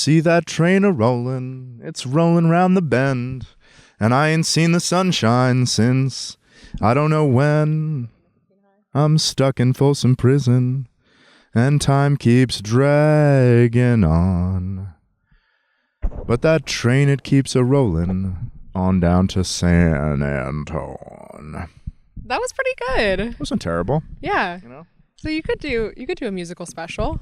see that train a-rollin', it's rollin' round the bend, and I ain't seen the sunshine since I don't know when. I'm stuck in Folsom Prison, and time keeps dragging on. But that train, it keeps a-rollin' on down to San Antone. That was pretty good. It wasn't terrible. Yeah. You know? So you could do a musical special.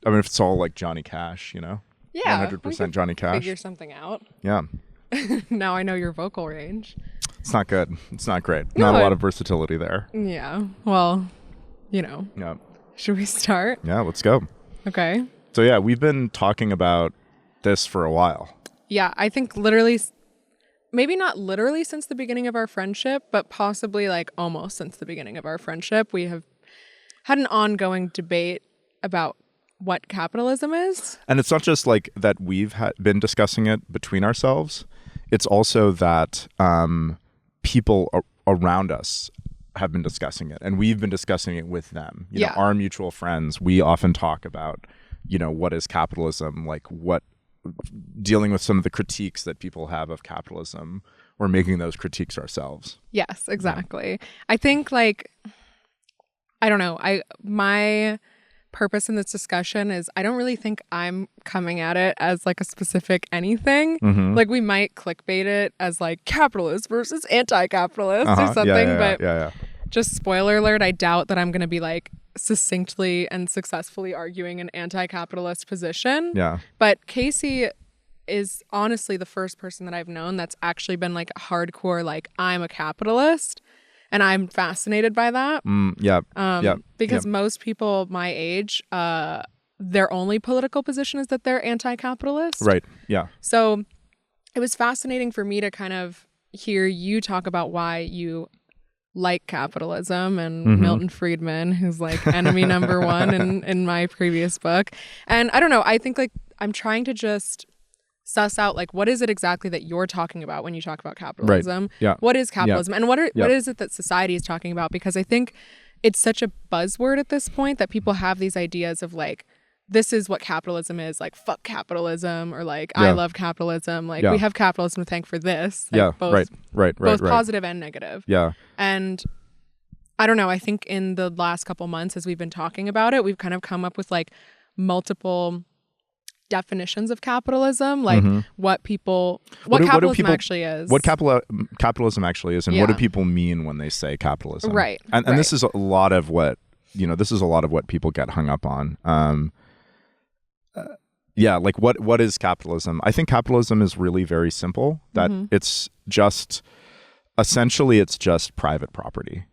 I mean, if it's all like Johnny Cash, you know? Yeah. 100% Johnny Cash. Figure something out. Yeah. Now I know your vocal range. It's not good. It's not great. No, Not a lot of versatility there. Yeah. Well, you know. Yeah. Should we start? Yeah, let's go. Okay. So yeah, we've been talking about this for a while. Yeah, I think literally, maybe not literally since the beginning of our friendship, but possibly like almost since the beginning of our friendship, we have had an ongoing debate about what capitalism is. And it's not just like that we've been discussing it between ourselves. It's also that people around us have been discussing it, and we've been discussing it with them. You know, our mutual friends, we often talk about, you know, what is capitalism, like dealing with some of the critiques that people have of capitalism, or making those critiques ourselves. Yes, exactly. Yeah. I think like, I don't know, my purpose in this discussion is I don't really think I'm coming at it as like a specific anything. Mm-hmm. Like we might clickbait it as like capitalist versus anti-capitalist or something, just spoiler alert, I doubt that I'm going to be like succinctly and successfully arguing an anti-capitalist position. Yeah. But Casey is honestly the first person that I've known that's actually been like hardcore, like I'm a capitalist. And I'm fascinated by that. Because most people my age, their only political position is that they're anti-capitalist. Right. Yeah. So it was fascinating for me to kind of hear you talk about why you like capitalism and Milton Friedman, who's like enemy number one in my previous book. And I don't know, I think like I'm trying to just suss out like what is it exactly that you're talking about when you talk about capitalism. Right. Yeah. What is capitalism and what is it that society is talking about? Because I think it's such a buzzword at this point that people have these ideas of like, this is what capitalism is, like fuck capitalism, or like I love capitalism, like we have capitalism to thank for this. Like, both positive and negative. Yeah. And I don't know, I think in the last couple months as we've been talking about it, we've kind of come up with like multiple definitions of capitalism, like what capitalism actually is. What capitalism actually is, and what do people mean when they say capitalism? Right. And this is a lot of what, you know, this is a lot of what people get hung up on. Like what is capitalism? I think capitalism is really very simple, that it's just private property.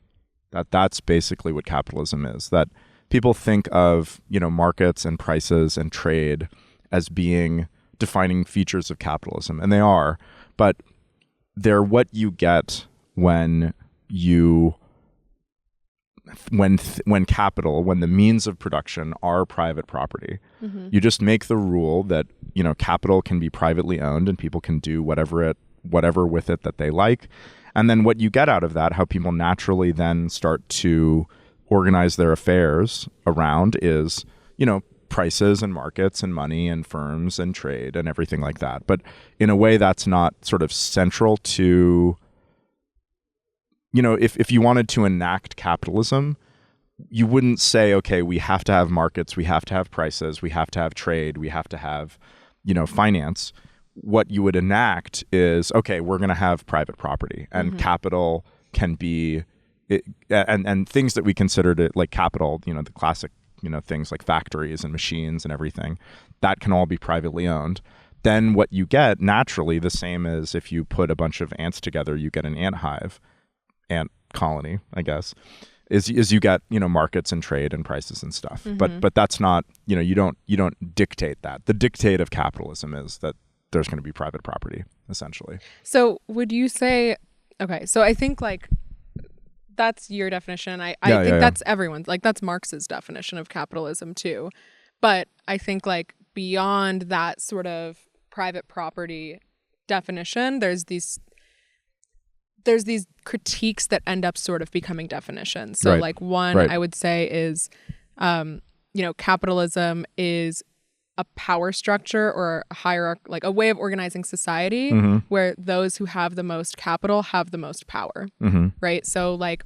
That's basically what capitalism is. That people think of, you know, markets and prices and trade as being defining features of capitalism, and they are, but they're what you get when the means of production are private property. You just make the rule that, you know, capital can be privately owned and people can do whatever with it that they like, and then what you get out of that, how people naturally then start to organize their affairs around, is, you know, prices and markets and money and firms and trade and everything like that. But in a way that's not sort of central to, you know, if you wanted to enact capitalism, you wouldn't say, okay, we have to have markets, we have to have prices, we have to have trade, we have to have, you know, finance. What you would enact is, okay, we're going to have private property, and capital can be, and things that we considered it like capital, you know, the classic, you know, things like factories and machines and everything, that can all be privately owned. Then what you get naturally, the same as if you put a bunch of ants together, you get an ant hive, ant colony, I guess, is you get, you know, markets and trade and prices and stuff. But that's not, you know, you don't dictate that. The dictate of capitalism is that there's going to be private property, essentially. So would you say, okay, so I think like that's your definition. I think that's everyone's, like that's Marx's definition of capitalism too. But I think like beyond that sort of private property definition, there's these critiques that end up sort of becoming definitions. So like one I would say is, you know, capitalism is a power structure or a hierarchy, like a way of organizing society where those who have the most capital have the most power, right? So like,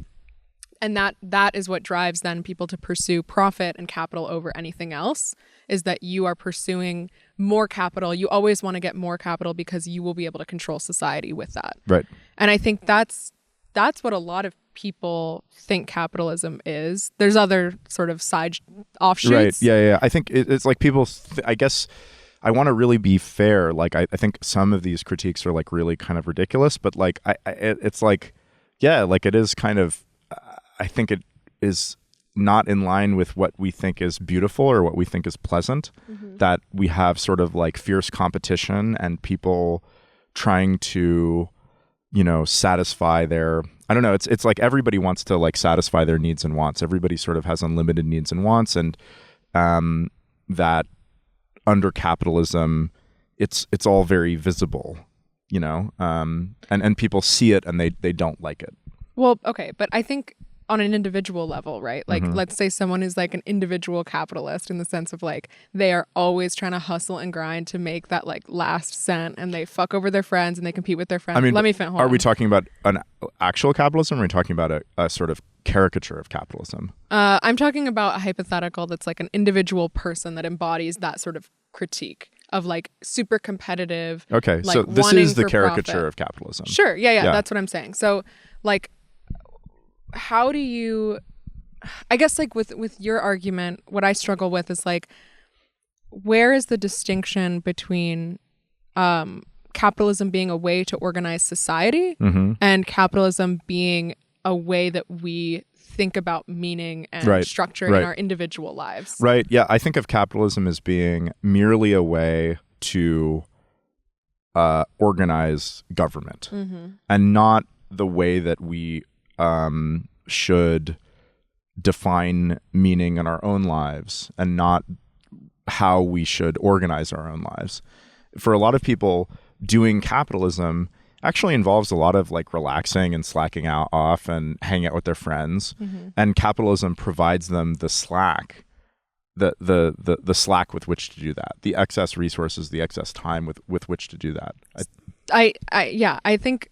and that is what drives then people to pursue profit and capital over anything else, is that you are pursuing more capital. You always want to get more capital because you will be able to control society with that. Right. And I think that's what a lot of people think capitalism is. There's other sort of side offshoots. Right. Yeah. I think it's like people, I guess I want to really be fair. Like, I think some of these critiques are like really kind of ridiculous, but like, it's like, yeah, like it is kind of, I think it is not in line with what we think is beautiful or what we think is pleasant, that we have sort of like fierce competition and people trying to, you know, satisfy their, I don't know, it's like everybody wants to like satisfy their needs and wants. Everybody sort of has unlimited needs and wants, and that under capitalism, it's all very visible, you know, and people see it and they don't like it. Well, okay, but I think on an individual level, right? Like, let's say someone is like an individual capitalist in the sense of like they are always trying to hustle and grind to make that like last cent, and they fuck over their friends and they compete with their friends. I mean, let me finish. Are we talking about an actual capitalism, or are we talking about a sort of caricature of capitalism? I'm talking about a hypothetical that's like an individual person that embodies that sort of critique of like super competitive. Okay, like, so this is the caricature profit. Of capitalism. Sure, yeah, that's what I'm saying. So like, how do you, I guess like with your argument, what I struggle with is like, where is the distinction between capitalism being a way to organize society and capitalism being a way that we think about meaning and structure in our individual lives? Right. Yeah. I think of capitalism as being merely a way to organize government and not the way that we should define meaning in our own lives, and not how we should organize our own lives. For a lot of people, doing capitalism actually involves a lot of like relaxing and slacking off and hanging out with their friends. And capitalism provides them the slack, the slack with which to do that, the excess resources, the excess time with which to do that. I think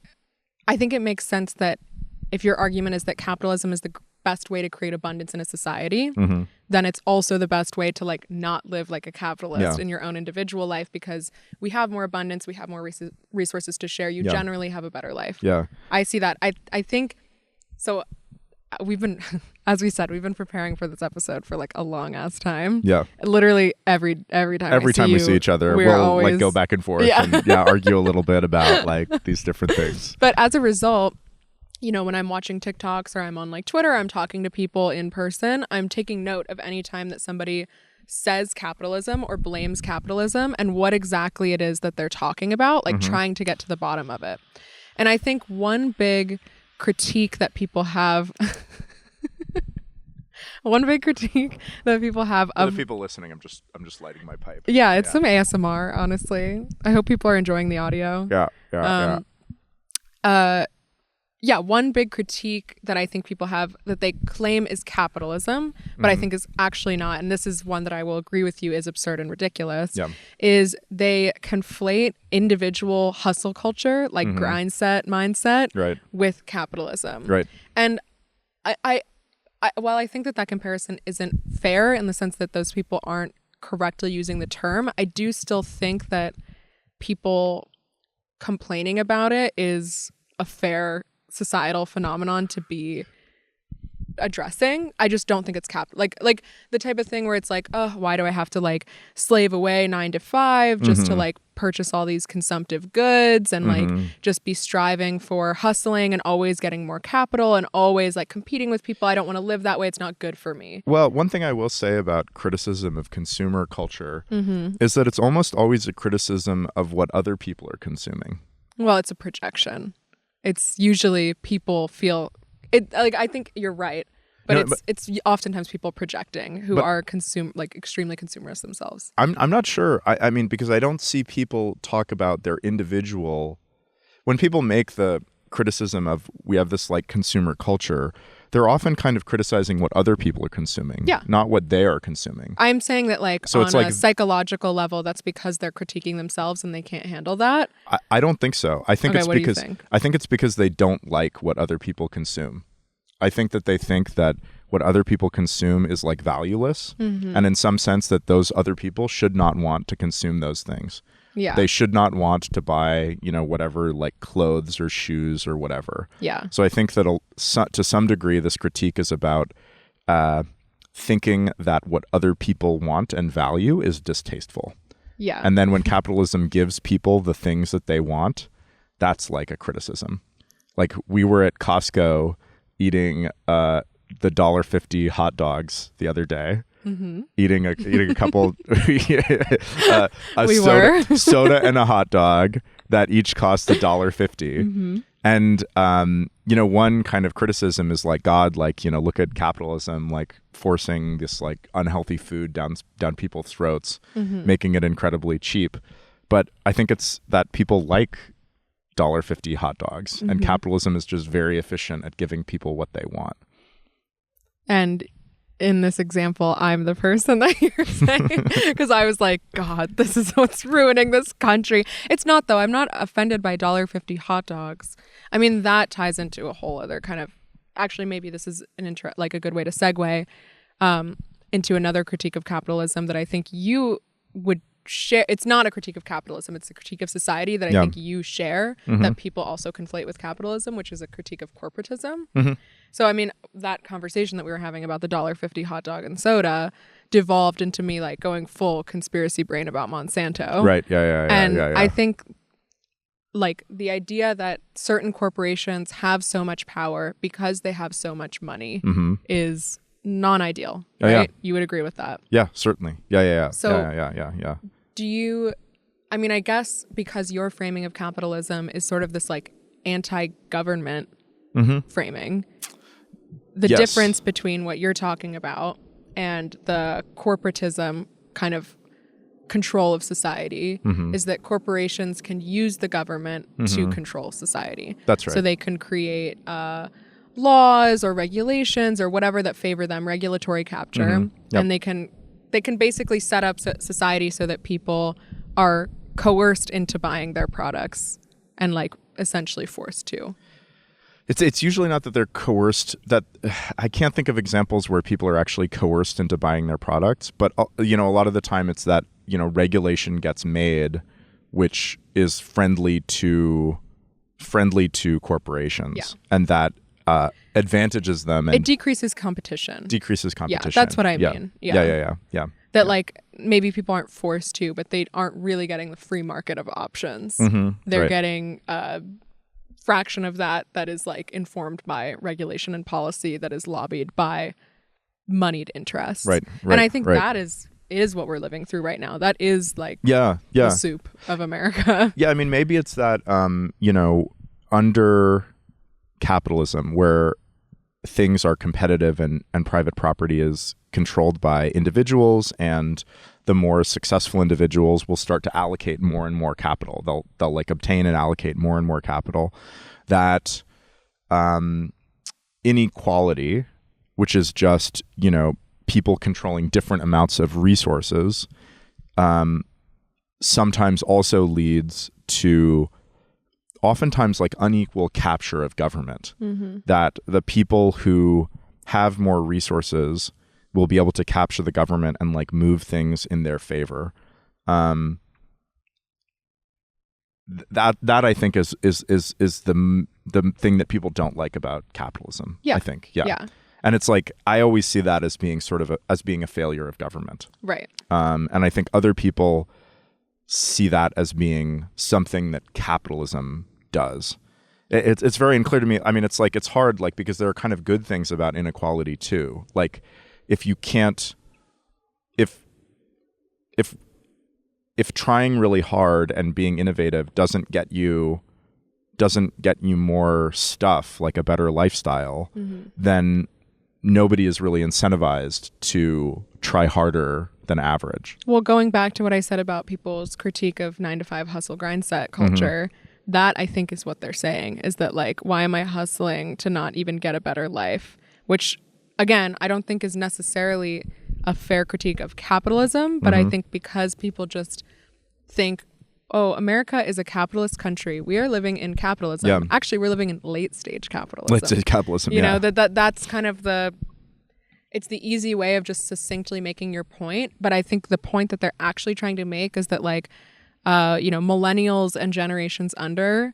it makes sense that if your argument is that capitalism is the best way to create abundance in a society, then it's also the best way to like not live like a capitalist in your own individual life, because we have more abundance, we have more resources to share. You generally have a better life. Yeah, I see that. I think so. We've been, as we said, we've been preparing for this episode for like a long ass time. Yeah, literally every time we see each other, we'll always like go back and forth and argue a little bit about like these different things. But as a result, you know, when I'm watching TikToks or I'm on like Twitter, I'm talking to people in person, I'm taking note of any time that somebody says capitalism or blames capitalism and what exactly it is that they're talking about, like trying to get to the bottom of it. And I think one big critique that people have of the people listening, I'm just lighting my pipe. Yeah, it's some ASMR, honestly. I hope people are enjoying the audio. One big critique that I think people have that they claim is capitalism, but I think is actually not, and this is one that I will agree with you is absurd and ridiculous, is they conflate individual hustle culture, like grind set mindset, with capitalism. Right. And I while I think that comparison isn't fair in the sense that those people aren't correctly using the term, I do still think that people complaining about it is a fair societal phenomenon to be addressing. I just don't think it's like the type of thing where it's like, oh, why do I have to like slave away 9 to 5 just to like purchase all these consumptive goods and like just be striving for hustling and always getting more capital and always like competing with people. I don't want to live that way. It's not good for me. Well, one thing I will say about criticism of consumer culture is that it's almost always a criticism of what other people are consuming. Well, it's a projection. It's usually people feel it. Like, I think you're right, but it's oftentimes people projecting who are extremely consumerist themselves. I'm not sure. I mean, because I don't see people talk about their individual. When people make the criticism of we have this like consumer culture, they're often kind of criticizing what other people are consuming, not what they are consuming. I'm saying that so on a psychological level, that's because they're critiquing themselves and they can't handle that. I don't think so. I think what do you think? I think it's because they don't like what other people consume. I think that they think that what other people consume is like valueless, and in some sense that those other people should not want to consume those things. Yeah. They should not want to buy, whatever, like clothes or shoes or whatever. Yeah. So I think that to some degree, this critique is about thinking that what other people want and value is distasteful. Yeah. And then when capitalism gives people the things that they want, that's like a criticism. Like we were at Costco eating the $1.50 hot dogs the other day. Eating a couple soda and a hot dog that each cost $1.50. And one kind of criticism is like, God, like, look at capitalism, like forcing this like unhealthy food down people's throats, making it incredibly cheap. But I think it's that people like $1.50 hot dogs, and capitalism is just very efficient at giving people what they want. And in this example, I'm the person that you're saying, because I was like, God, this is what's ruining this country. It's not, though. I'm not offended by $1.50 hot dogs. I mean, that ties into a whole other kind of, actually, maybe this is a good way to segue into another critique of capitalism that I think you would share. It's not a critique of capitalism. It's a critique of society that I think you share, that people also conflate with capitalism, which is a critique of corporatism. So, I mean, that conversation that we were having about the $1.50 hot dog and soda devolved into me like going full conspiracy brain about Monsanto. Right. Yeah. I think like the idea that certain corporations have so much power because they have so much money is non-ideal, right? Yeah. You would agree with that? Yeah, certainly. Yeah. So yeah. Do you, I mean, I guess because your framing of capitalism is sort of this like anti-government framing, the difference between what you're talking about and the corporatism kind of control of society is that corporations can use the government to control society. That's right. So they can create laws or regulations or whatever that favor them, regulatory capture, and they can basically set up society so that people are coerced into buying their products and like essentially forced to. It's usually not that they're coerced. That I can't think of examples where people are actually coerced into buying their products, but a lot of the time it's that regulation gets made which is friendly to corporations, and that advantages them, and it decreases competition. Yeah, that's what I mean. Yeah. That like maybe people aren't forced to, but they aren't really getting the free market of options. They're getting a fraction of that is like informed by regulation and policy that is lobbied by moneyed interests. Right. And I think that is what we're living through right now. That is like the soup of America. Yeah, I mean, maybe it's that under capitalism where things are competitive and private property is controlled by individuals, and the more successful individuals will start to allocate more and more capital. They'll like obtain and allocate more and more capital. That inequality, which is just, people controlling different amounts of resources, sometimes also leads to oftentimes like unequal capture of government. That the people who have more resources will be able to capture the government and like move things in their favor. That I think is the thing that people don't like about capitalism. I think. Yeah. And it's like I always see that as being as being a failure of government. Right. And I think other people see that as being something that capitalism does. It's very unclear to me. I mean, it's like it's hard, like, because there are kind of good things about inequality too. Like, if you can't, if trying really hard and being innovative doesn't get you more stuff, like a better lifestyle, then nobody is really incentivized to try harder than average. Well, going back to what I said about people's critique of 9-to-5 hustle grind set culture, that I think is what they're saying, is that like, why am I hustling to not even get a better life which again, I don't think is necessarily a fair critique of capitalism, but I think because people just think, oh, America is a capitalist country. We are living in capitalism. Yeah. Actually, we're living in late stage capitalism. Late stage capitalism, you know, that's kind of it's the easy way of just succinctly making your point. But I think the point that they're actually trying to make is that like, millennials and generations under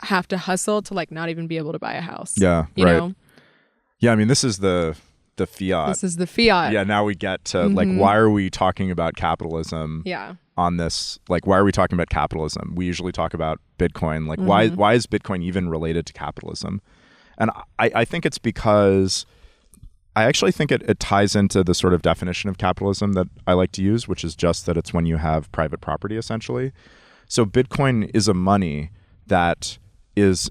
have to hustle to like not even be able to buy a house. Yeah, you know? Yeah, I mean, this is the fiat. This is the fiat. Yeah, now we get to like, why are we talking about capitalism? Yeah. On this, like, why are we talking about capitalism? We usually talk about Bitcoin. Like, why is Bitcoin even related to capitalism? And I think it's because I actually think it ties into the sort of definition of capitalism that I like to use, which is just that it's when you have private property, essentially. So Bitcoin is a money that is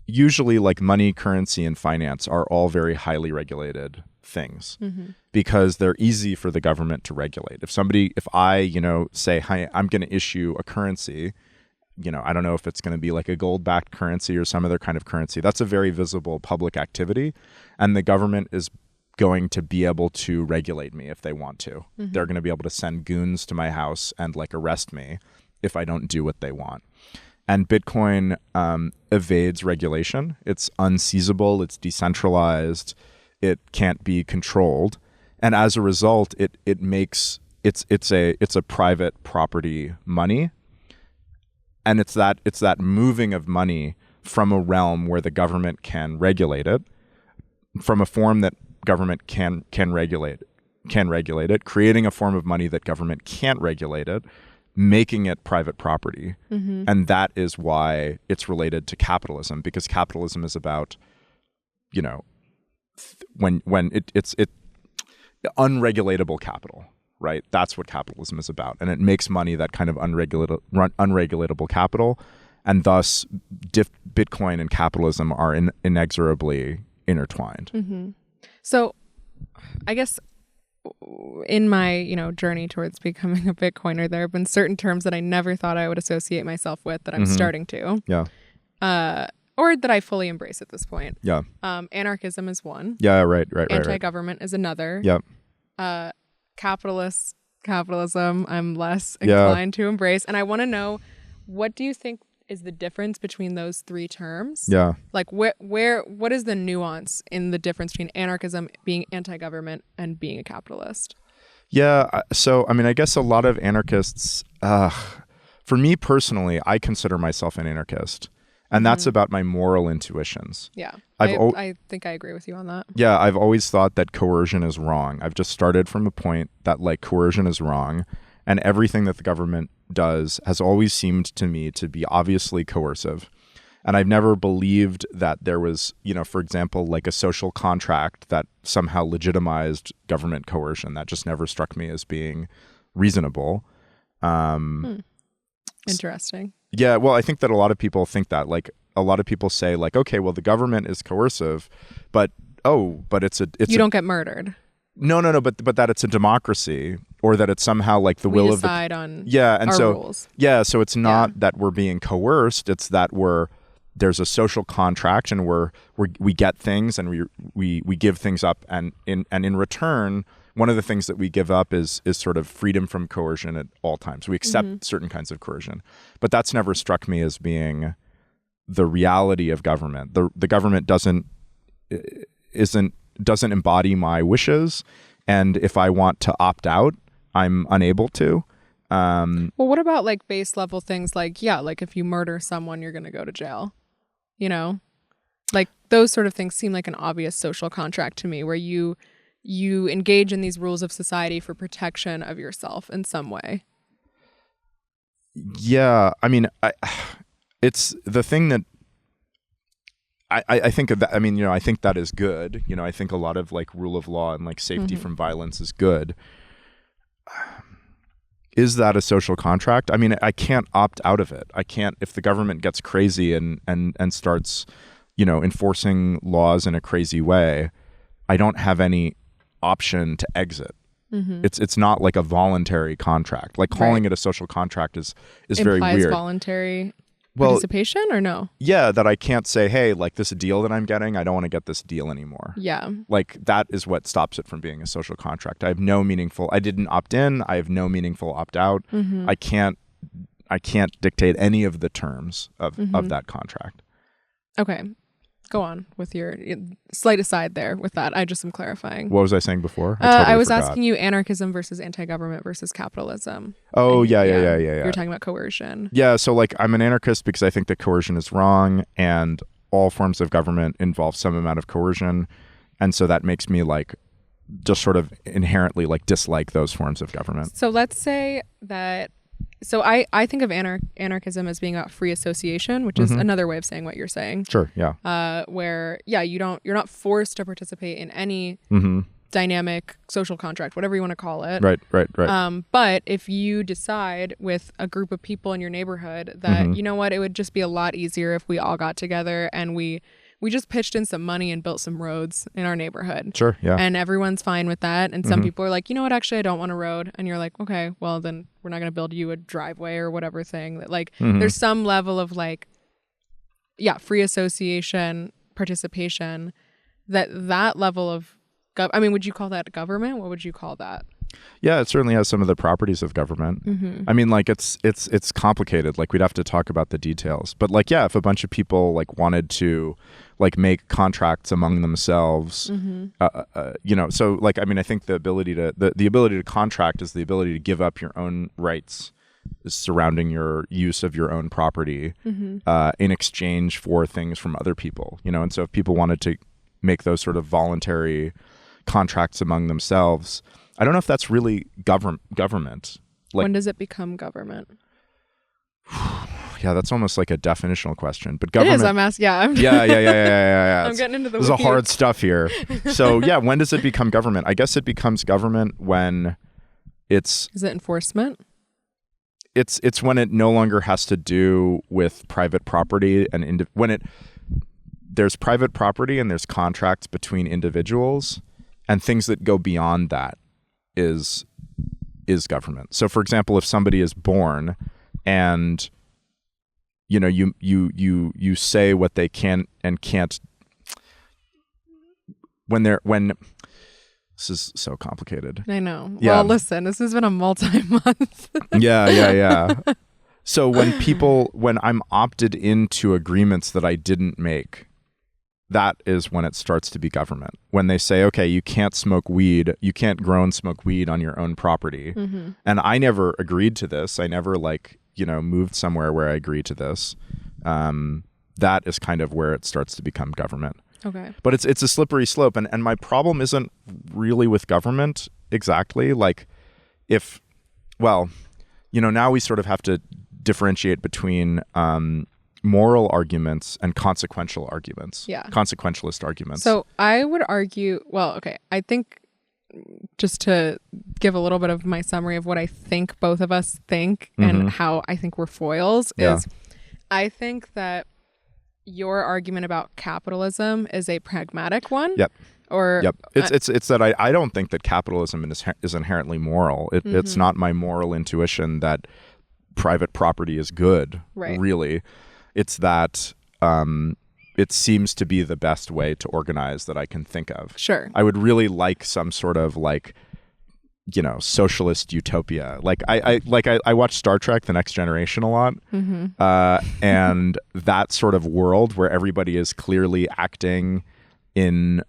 usually like money, currency, and finance are all very highly regulated things because they're easy for the government to regulate. If I, say, hi, I'm going to issue a currency, I don't know if it's going to be like a gold-backed currency or some other kind of currency. That's a very visible public activity, and the government is going to be able to regulate me if they want to. They're going to be able to send goons to my house and like arrest me if I don't do what they want. And Bitcoin evades regulation. It's unseizable. It's decentralized. It can't be controlled, and as a result, it makes it's a private property money, and it's that moving of money from a realm where the government can regulate it, from a form that government can regulate it, creating a form of money that government can't regulate it, making it private property. And that is why it's related to capitalism, because capitalism is about, when it's unregulatable capital, right? That's what capitalism is about. And it makes money that kind of unregulatable capital. And thus Bitcoin and capitalism are inexorably intertwined. So I guess in my, journey towards becoming a Bitcoiner, there have been certain terms that I never thought I would associate myself with that I'm starting to. Yeah. Or that I fully embrace at this point. Yeah. Anarchism is one. Yeah, right. Anti-government is another. Yep. Capitalism, I'm less inclined to embrace. And I want to know, what do you think is the difference between those three terms? Yeah. Like what is the nuance in the difference between anarchism, being anti-government, and being a capitalist? Yeah. So, I mean, I guess a lot of anarchists, for me personally, I consider myself an anarchist. And that's about my moral intuitions. Yeah. I think I agree with you on that. Yeah. I've always thought that coercion is wrong. I've just started from a point that like coercion is wrong. And everything that the government does has always seemed to me to be obviously coercive. And I've never believed that there was, for example, like a social contract that somehow legitimized government coercion. That just never struck me as being reasonable. Interesting. Yeah, well, I think that a lot of people think that. Like, a lot of people say, like, okay, well, the government is coercive, but it's you don't get murdered. No, but that it's a democracy, or that it's somehow like the will of the on and our so rules. Yeah, so it's not that we're being coerced; it's that there's a social contract, and we get things, and we give things up, and in return, one of the things that we give up is sort of freedom from coercion at all times. We accept certain kinds of coercion, but that's never struck me as being the reality of government. The government doesn't embody my wishes, and if I want to opt out, I'm unable to. Well, what about like base level things like if you murder someone, you're going to go to jail, like those sort of things seem like an obvious social contract to me, where you engage in these rules of society for protection of yourself in some way. Yeah, I mean, it's the thing that I think of that. I mean, I think that is good. I think a lot of like rule of law and like safety from violence is good. Is that a social contract? I mean, I can't opt out of it. I can't, if the government gets crazy and starts, enforcing laws in a crazy way, I don't have any option to exit. It's not like a voluntary contract. Like calling it a social contract is very weird. Voluntary participation or no? Yeah, that I can't say, hey, like this deal that I'm getting, I don't want to get this deal anymore. Yeah. Like that is what stops it from being a social contract. I didn't opt in. I have no meaningful opt out. I can't dictate any of the terms of that contract. Okay. Go on with your slight aside there with that. I just am clarifying. What was I saying before? I was asking you anarchism versus anti-government versus capitalism. Oh, yeah. You're talking about coercion. Yeah, so like I'm an anarchist because I think that coercion is wrong and all forms of government involve some amount of coercion. And so that makes me like just sort of inherently like dislike those forms of government. So let's say that So I think of anarchism as being about free association, which is another way of saying what you're saying. Sure, yeah. Where you're not forced to participate in any dynamic social contract, whatever you want to call it. Right. But if you decide with a group of people in your neighborhood that, you know what, it would just be a lot easier if we all got together and we just pitched in some money and built some roads in our neighborhood. Sure, yeah. And everyone's fine with that. And some people are like, you know what, actually, I don't want a road. And you're like, okay, well, then we're not going to build you a driveway or whatever thing. That like, there's some level of like, free association, participation, that level of, would you call that government? What would you call that? Yeah, it certainly has some of the properties of government. I mean, like it's complicated. Like we'd have to talk about the details. But like, yeah, if a bunch of people like wanted to like make contracts among themselves, so like, I mean, I think the ability to contract is the ability to give up your own rights surrounding your use of your own property in exchange for things from other people, and so if people wanted to make those sort of voluntary contracts among themselves, I don't know if that's really government. Like, when does it become government? Yeah, that's almost like a definitional question. But government, it is. I'm asking. Yeah. Yeah. I'm getting into the. This is hard stuff here. So yeah, when does it become government? I guess it becomes government when it's. Is it enforcement? It's when it no longer has to do with private property and there's private property and there's contracts between individuals and things that go beyond that is government. So for example, if somebody is born and you say what they can and can't when this is so complicated. I know. Yeah. Well, listen, this has been a multi-month. Yeah. So when I'm opted into agreements that I didn't make, that is when it starts to be government. When they say, okay, you can't smoke weed, you can't grow and smoke weed on your own property. And I never agreed to this. I never moved somewhere where I agreed to this. That is kind of where it starts to become government. Okay. But it's a slippery slope. And my problem isn't really with government exactly. Like now we sort of have to differentiate between moral arguments and consequential arguments. Yeah. Consequentialist arguments. So I would argue, I think just to give a little bit of my summary of what I think both of us think and how I think we're foils is I think that your argument about capitalism is a pragmatic one. Yep. Yep. It's that I don't think that capitalism is inherently moral. It's not my moral intuition that private property is good. Right. Really. It's that it seems to be the best way to organize that I can think of. Sure. I would really like some sort of socialist utopia. Like I watch Star Trek: The Next Generation a lot, and that sort of world where everybody is clearly acting in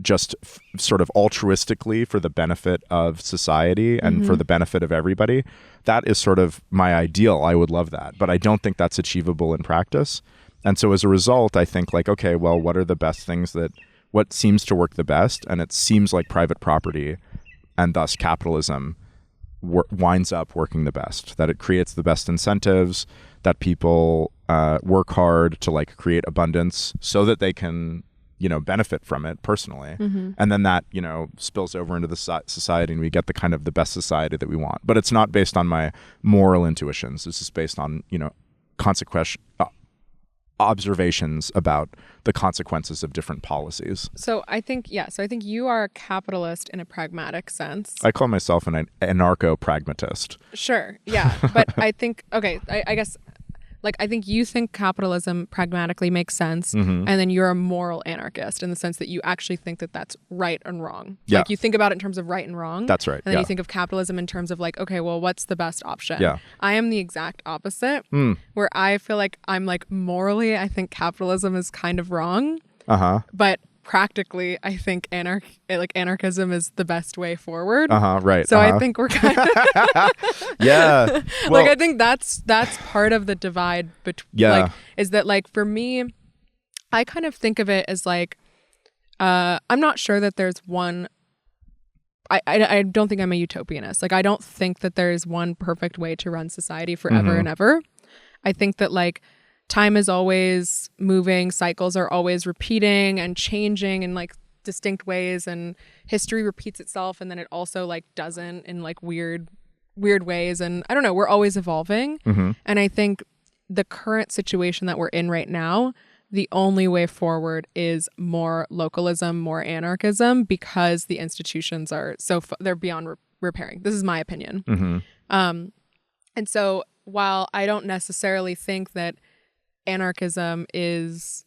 just sort of altruistically for the benefit of society and for the benefit of everybody. That is sort of my ideal. I would love that, but I don't think that's achievable in practice. And so as a result, I think okay, well, what are the best things what seems to work the best? And it seems like private property and thus capitalism winds up working the best, that it creates the best incentives, that people work hard to create abundance so that they can benefit from it personally. And then that, spills over into the society and we get the best society that we want. But it's not based on my moral intuitions. It's just based on, consequential observations about the consequences of different policies. So I think you are a capitalist in a pragmatic sense. I call myself an anarcho-pragmatist. Sure. Yeah. But I think, I guess like, I think you think capitalism pragmatically makes sense, and then you're a moral anarchist in the sense that you actually think that that's right and wrong. Yeah. Like, you think about it in terms of right and wrong. That's right. And then you think of capitalism in terms of like, okay, well, what's the best option? Yeah. I am the exact opposite, where I feel like I'm like, morally, I think capitalism is kind of wrong. But practically, I think anarchism is the best way forward. Right. So I think we're kind of yeah. Well, like, I think that's part of the divide between, like, is that, like, for me, I kind of think of it as like, I'm not sure that there's one. I don't think I'm a utopianist. Like, I don't think that there's one perfect way to run society forever and ever. I think that, like, time is always moving, cycles are always repeating and changing in like distinct ways, and history repeats itself, and then it also like doesn't in like weird ways, and I don't know, we're always evolving. And I think the current situation that we're in right now, the only way forward is more localism, more anarchism, because the institutions are they're beyond repairing. This is my opinion. And so while I don't necessarily think that anarchism is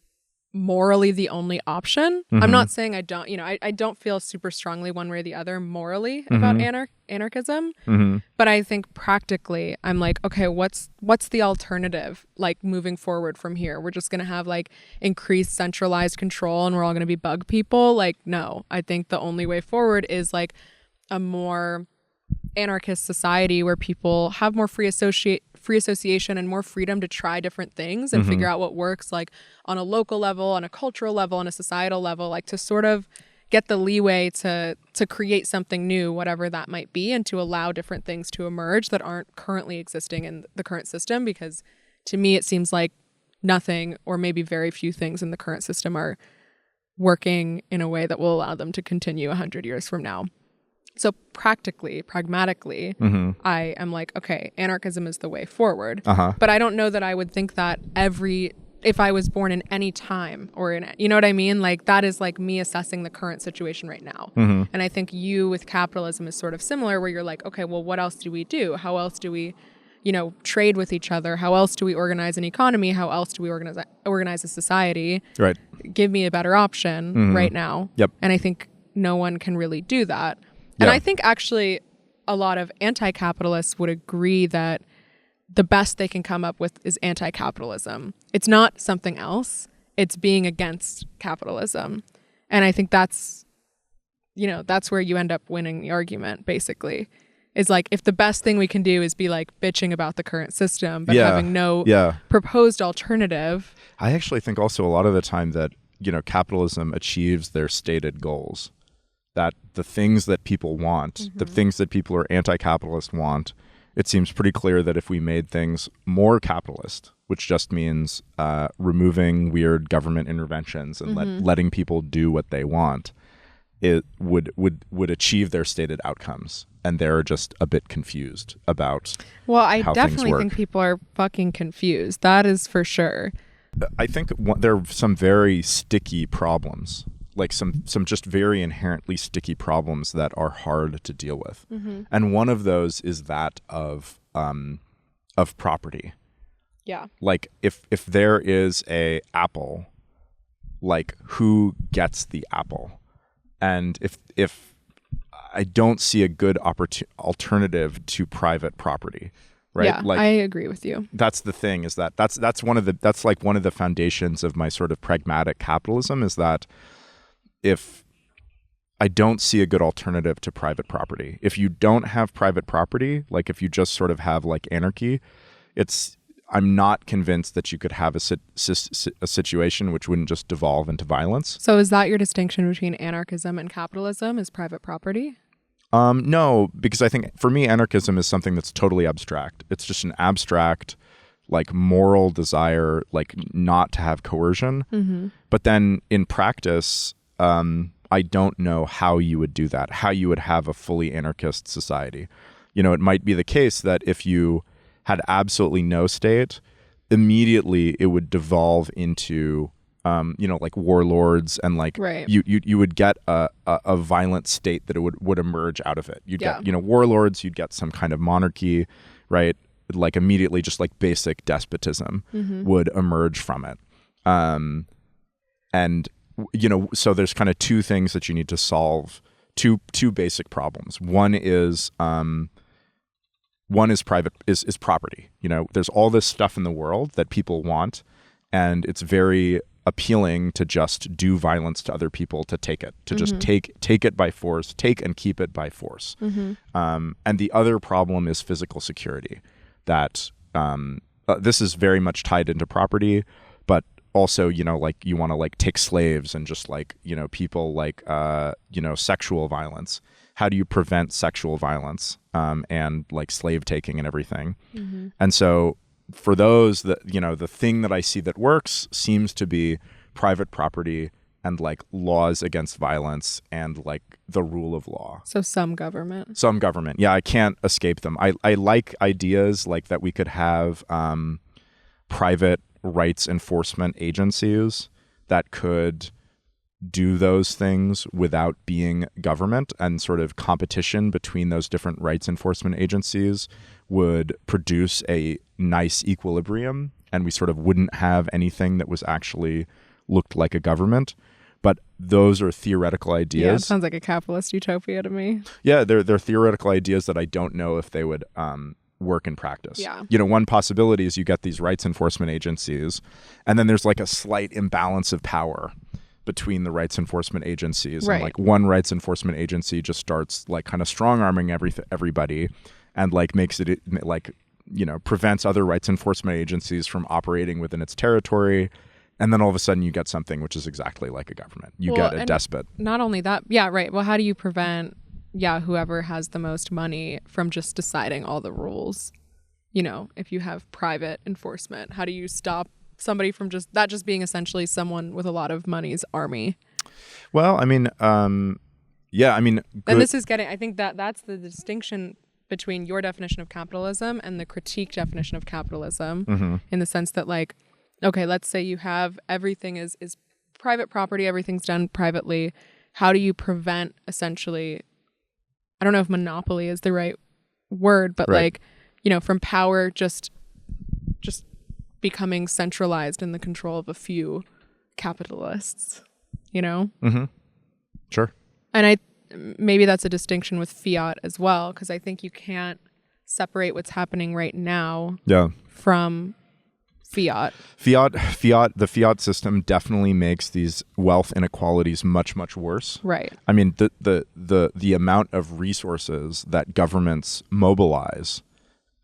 morally the only option, I'm not saying I don't, I don't feel super strongly one way or the other morally about anarchism, but I think practically I'm like, okay, what's the alternative, like, moving forward from here? We're just gonna have like increased centralized control and we're all gonna be bug people? Like, no, I think the only way forward is like a more anarchist society where people have more free association and more freedom to try different things and figure out what works, like on a local level, on a cultural level, on a societal level, like to sort of get the leeway to create something new, whatever that might be, and to allow different things to emerge that aren't currently existing in the current system. Because to me, it seems like nothing, or maybe very few things in the current system, are working in a way that will allow them to continue 100 years from now. So pragmatically, I am like, okay, anarchism is the way forward. But I don't know that I would think that if I was born in any time, or you know what I mean? Like, that is like me assessing the current situation right now. And I think you with capitalism is sort of similar, where you're like, okay, well, what else do we do? How else do we, trade with each other? How else do we organize an economy? How else do we organize a society? Right. Give me a better option right now. Yep. And I think no one can really do that. And I think actually a lot of anti-capitalists would agree that the best they can come up with is anti-capitalism. It's not something else. It's being against capitalism. And I think that's where you end up winning the argument, basically. Is like, if the best thing we can do is be like bitching about the current system, but having no proposed alternative. I actually think also a lot of the time that, capitalism achieves their stated goals. That the things that people want, the things that people who are anti-capitalist want, it seems pretty clear that if we made things more capitalist, which just means removing weird government interventions and letting people do what they want, it would achieve their stated outcomes. And they're just a bit confused about I how definitely things work. think people are fucking confused. That is for sure. I think there are some very sticky problems, like some just very inherently sticky problems that are hard to deal with. And one of those is that of property. Yeah. Like if there is a apple, like who gets the apple? And if I don't see a good alternative to private property. Right? Yeah, like, I agree with you. That's the thing, is that's one of the foundations of my sort of pragmatic capitalism, is that if I don't see a good alternative to private property. If you don't have private property, like if you just sort of have like anarchy, I'm not convinced that you could have a situation which wouldn't just devolve into violence. So is that your distinction between anarchism and capitalism, is private property? No, because I think for me, anarchism is something that's totally abstract. It's just an abstract, like moral desire, like not to have coercion. But then in practice, I don't know how you would do that, how you would have a fully anarchist society. It might be the case that if you had absolutely no state, immediately it would devolve into like warlords, and like you would get a violent state that it would emerge out of it. You'd get warlords, you'd get some kind of monarchy, right? like immediately just like basic despotism would emerge from it. And so there's kind of two things that you need to solve, two basic problems. One is private is property. There's all this stuff in the world that people want, and it's very appealing to just do violence to other people to take it, to just take it by force, take and keep it by force. And the other problem is physical security. That this is very much tied into property, but also, like you want to like take slaves and just like, people like, sexual violence. How do you prevent sexual violence and like slave taking and everything? And so for those that, the thing that I see that works seems to be private property and like laws against violence and like the rule of law. So some government. Yeah, I can't escape them. I like ideas like that we could have private rights enforcement agencies that could do those things without being government, and sort of competition between those different rights enforcement agencies would produce a nice equilibrium, and we sort of wouldn't have anything that was actually looked like a government. But those are theoretical ideas. Yeah, it sounds like a capitalist utopia to me. Yeah, they're theoretical ideas that I don't know if they would work in practice. Yeah. One possibility is you get these rights enforcement agencies, and then there's like a slight imbalance of power between the rights enforcement agencies. Right. And like one rights enforcement agency just starts like kind of strong arming everybody, and like makes it like, prevents other rights enforcement agencies from operating within its territory. And then all of a sudden you get something which is exactly like a government. You get a despot. Not only that. Yeah, right. Well, how do you prevent whoever has the most money from just deciding all the rules? If you have private enforcement, how do you stop somebody from just being essentially someone with a lot of money's army? Well, I mean, yeah, I mean, and this is I think that's the distinction between your definition of capitalism and the critique definition of capitalism, in the sense that, like, okay, let's say you have everything is private property, everything's done privately. How do you prevent, essentially, I don't know if monopoly is the right word, but right. like, from power just becoming centralized in the control of a few capitalists, Sure. And maybe that's a distinction with fiat as well, because I think you can't separate what's happening right now from fiat. The fiat system definitely makes these wealth inequalities much, much worse. Right. I mean, the amount of resources that governments mobilize,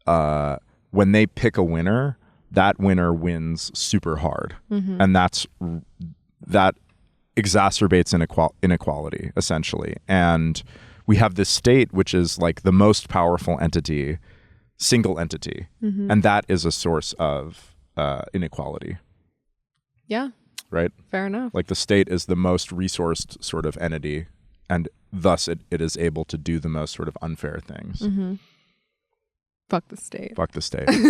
when they pick a winner, that winner wins super hard. And that exacerbates inequality, essentially. And we have this state, which is like the most powerful single entity. And that is a source of inequality. Yeah. Right? Fair enough. Like the state is the most resourced sort of entity, and thus it is able to do the most sort of unfair things. Fuck the state.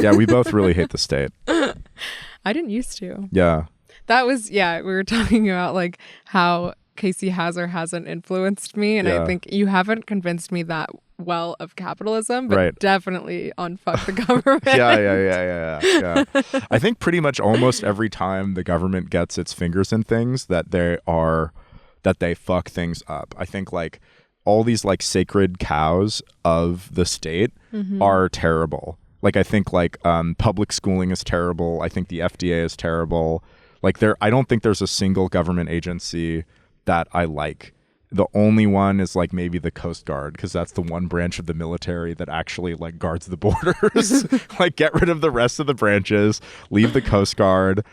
Yeah, we both really hate the state. I didn't used to. Yeah. That was, we were talking about like how Casey hasn't influenced me, and I think you haven't convinced me that well of capitalism, but definitely on fuck the government. Yeah. I think pretty much almost every time the government gets its fingers in things that they fuck things up. I think like all these like sacred cows of the state are terrible. Like I think like public schooling is terrible. I think the FDA is terrible. Like I don't think there's a single government agency that I like. The only one is like maybe the Coast Guard, because that's the one branch of the military that actually like guards the borders. Like get rid of the rest of the branches, leave the Coast Guard.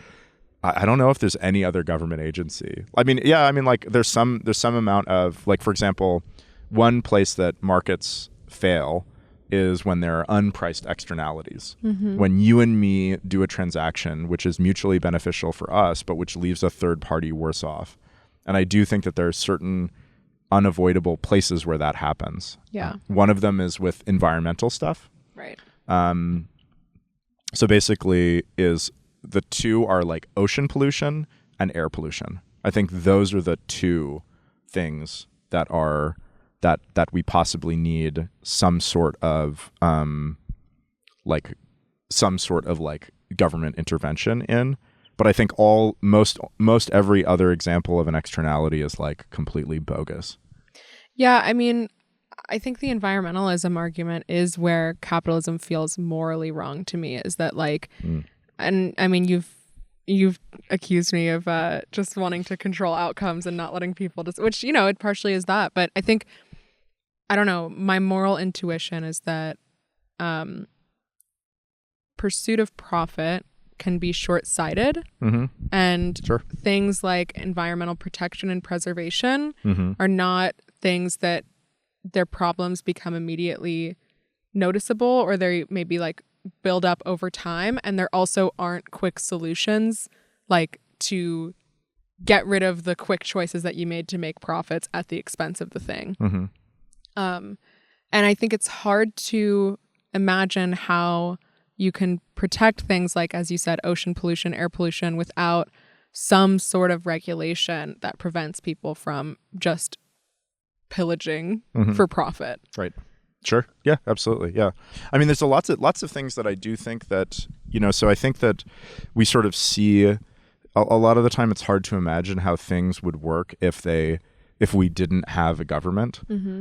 I don't know if there's any other government agency. I mean, like there's some amount of, like, for example, one place that markets fail is when there are unpriced externalities. When you and me do a transaction which is mutually beneficial for us, but which leaves a third party worse off. And I do think that there are certain unavoidable places where that happens. Yeah. One of them is with environmental stuff. Right. So basically the two are like ocean pollution and air pollution. I think those are the two things that we possibly need some sort of like some sort of like government intervention in. But I think most every other example of an externality is like completely bogus. Yeah, I mean, I think the environmentalism argument is where capitalism feels morally wrong to me, is that like, and I mean, you've accused me of just wanting to control outcomes and not letting people which, you know, it partially is that. But I think, I don't know, my moral intuition is that pursuit of profit can be short-sighted, and things like environmental protection and preservation are not things that their problems become immediately noticeable, or they maybe like build up over time, and there also aren't quick solutions like to get rid of the quick choices that you made to make profits at the expense of the thing. And I think it's hard to imagine how you can protect things like, as you said, ocean pollution, air pollution, without some sort of regulation that prevents people from just pillaging for profit. Right. Sure. Yeah, absolutely. Yeah. I mean, there's lots of things that I do think that, you know, so I think that we sort of see a lot of the time it's hard to imagine how things would work if we didn't have a government.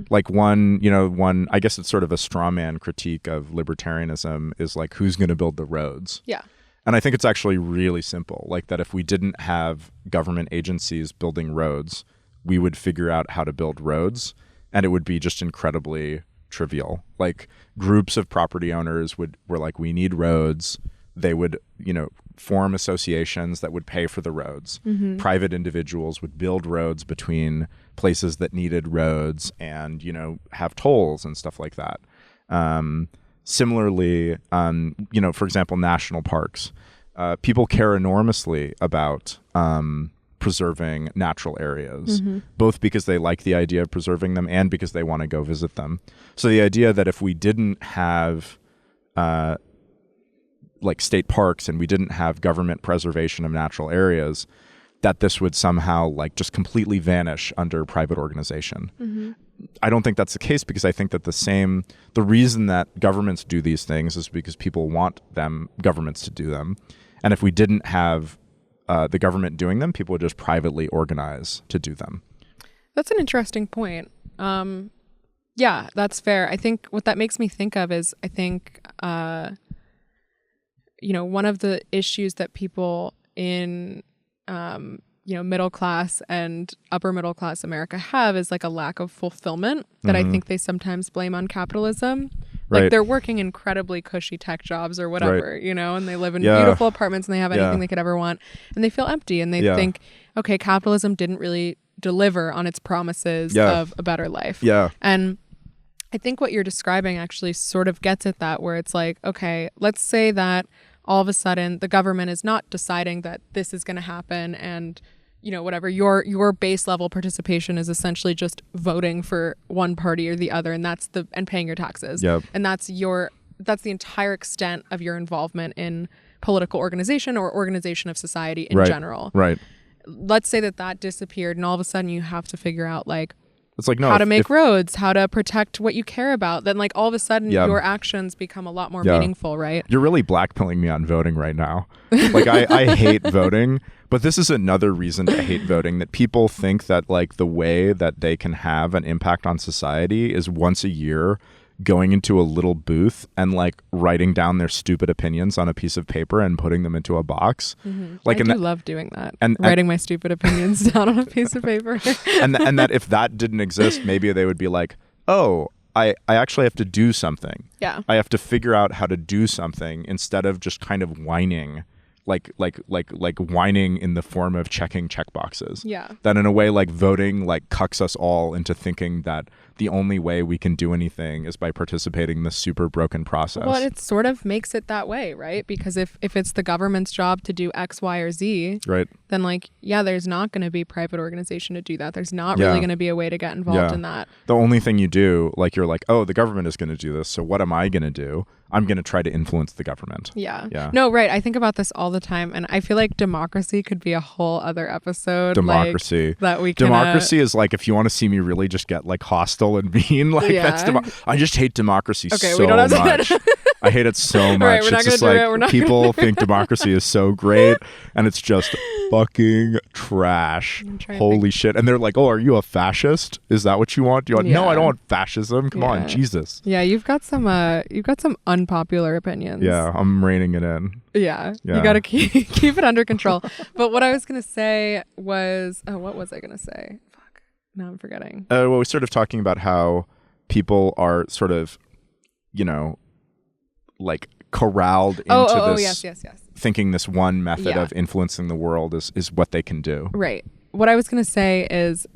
Like one, I guess it's sort of a straw man critique of libertarianism is like, who's going to build the roads? Yeah. And I think it's actually really simple, like that if we didn't have government agencies building roads, we would figure out how to build roads, and it would be just incredibly trivial. Like groups of property owners were like, we need roads. They would, you know, form associations that would pay for the roads. Private individuals would build roads between places that needed roads and, you know, have tolls and stuff like that. Similarly, you know, for example, national parks. People care enormously about preserving natural areas, both because they like the idea of preserving them and because they want to go visit them. So the idea that if we didn't have like state parks and we didn't have government preservation of natural areas, that this would somehow like just completely vanish under private organization. I don't think that's the case, because I think that the reason that governments do these things is because people want governments to do them. And if we didn't have the government doing them, people would just privately organize to do them. That's an interesting point. Yeah, that's fair. I think what that makes me think of is, I think, you know, one of the issues that people in, you know, middle class and upper middle class America have is like a lack of fulfillment that I think they sometimes blame on capitalism. Like they're working incredibly cushy tech jobs or whatever, you know, and they live in beautiful apartments and they have anything they could ever want, and they feel empty, and they think, okay, capitalism didn't really deliver on its promises of a better life. And I think what you're describing actually sort of gets at that, where it's like, okay, let's say that all of a sudden the government is not deciding that this is going to happen, and you know, whatever, your base level participation is essentially just voting for one party or the other, and and paying your taxes. And that's the entire extent of your involvement in political organization or organization of society in general. Let's say that disappeared, and all of a sudden you have to figure out like, it's like, how to make roads, how to protect what you care about. Then like all of a sudden your actions become a lot more meaningful, right? You're really blackpilling me on voting right now. Like I hate voting, but this is another reason to hate voting, that people think that like the way that they can have an impact on society is once a year going into a little booth and like writing down their stupid opinions on a piece of paper and putting them into a box. Like, I do love doing that, and writing my stupid opinions down on a piece of paper. and that if that didn't exist, maybe they would be like, oh, I actually have to do something. I have to figure out how to do something, instead of just kind of whining, like whining in the form of checking checkboxes. That in a way, like voting like cucks us all into thinking that the only way we can do anything is by participating in this super broken process. Well, it sort of makes it that way, right? Because if it's the government's job to do X, Y, or Z, then like, there's not going to be private organization to do that. There's not really going to be a way to get involved in that. The only thing you do, like, you're like, oh, the government is going to do this, so what am I going to do? I'm going to try to influence the government. No, right. I think about this all the time, and I feel like democracy could be a whole other episode. Democracy. Like, that we can, democracy is like, if you want to see me really just get like hostile and mean, like that's I just hate democracy so we don't have much. I hate it so much. Right, we're not it's just gonna do it. like We're not people think democracy is so great, and it's just fucking trash. Holy shit! And they're like, "Oh, are you a fascist? Is that what you want? Do you want?" No, I don't want fascism. Come on, Jesus. Yeah, you've got some unpopular opinions. Yeah, I'm reining it in. Yeah. You gotta keep it under control. But what I was gonna say was, what was I gonna say? Fuck, now I'm forgetting. Well, we're sort of talking about how people are sort of, like corralled into this, yes. thinking this one method of influencing the world is what they can do. Right. What I was going to say is,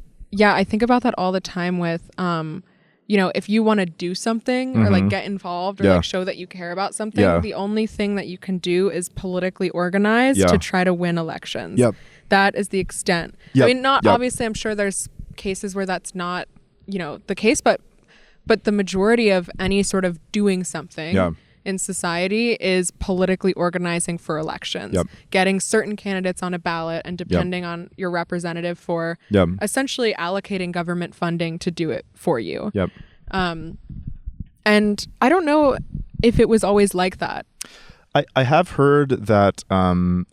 I think about that all the time with, if you want to do something or like get involved or like show that you care about something, the only thing that you can do is politically organize to try to win elections. Yep. That is the extent. Yep. I mean, obviously, I'm sure there's cases where that's not, the case, but the majority of any sort of doing something in society is politically organizing for elections, getting certain candidates on a ballot and depending on your representative for essentially allocating government funding to do it for you. And I don't know if it was always like that. I have heard that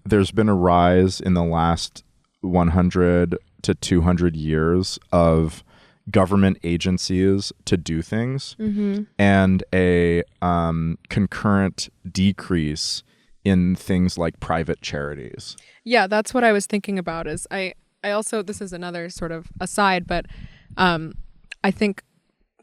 there's been a rise in the last 100 to 200 years of government agencies to do things and a concurrent decrease in things like private charities. Yeah, that's what I was thinking about. Is I also, this is another sort of aside, but I think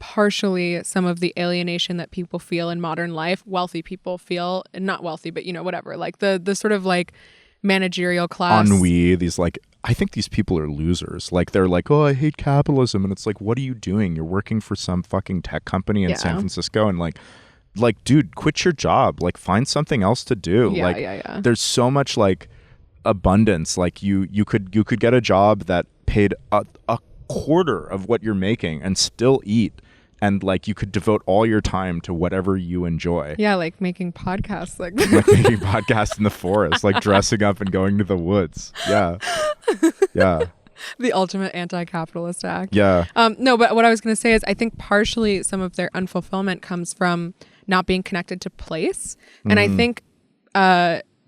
partially some of the alienation that people feel in modern life, wealthy people feel, and not wealthy, but whatever, like the sort of like managerial class. Ennui, these like, I think these people are losers. Like they're like, oh, I hate capitalism. And it's like, what are you doing? You're working for some fucking tech company in San Francisco. And like, dude, quit your job. Like find something else to do. There's so much like abundance. Like you could get a job that paid a quarter of what you're making and still eat. And like you could devote all your time to whatever you enjoy. Yeah, like making podcasts, like making podcasts in the forest, like dressing up and going to the woods. Yeah. The ultimate anti-capitalist act. Yeah. No, but what I was going to say is I think partially some of their unfulfillment comes from not being connected to place. And I think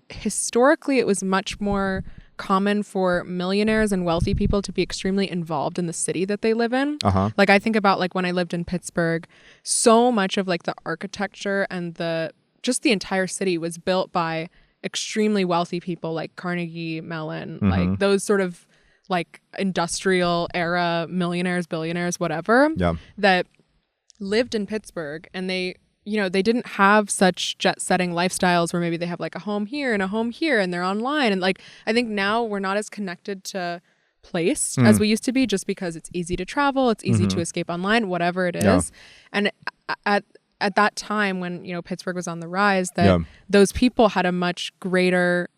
historically it was much more common for millionaires and wealthy people to be extremely involved in the city that they live in. Like I think about like when I lived in Pittsburgh, so much of like the architecture and just the entire city was built by extremely wealthy people like Carnegie Mellon, like those sort of like industrial era millionaires, billionaires, whatever, that lived in Pittsburgh, and they didn't have such jet-setting lifestyles where maybe they have like a home here and a home here and they're online. And like, I think now we're not as connected to place as we used to be, just because it's easy to travel, it's easy to escape online, whatever it is. And at that time when, Pittsburgh was on the rise, that those people had a much greater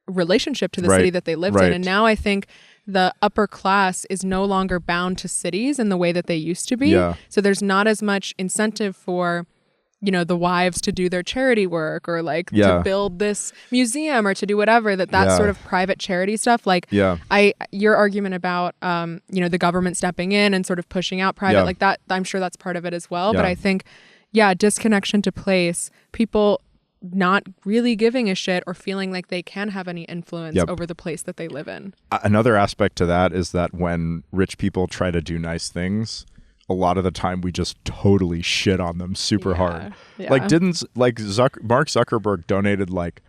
relationship to the city that they lived in. And now I think the upper class is no longer bound to cities in the way that they used to be. So there's not as much incentive for the wives to do their charity work or like to build this museum or to do whatever, that sort of private charity stuff. Like your argument about, the government stepping in and sort of pushing out private like that, I'm sure that's part of it as well. But I think, disconnection to place, people not really giving a shit or feeling like they can have any influence over the place that they live in. Another aspect to that is that when rich people try to do nice things, a lot of the time we just totally shit on them super hard. Like Mark Zuckerberg donated like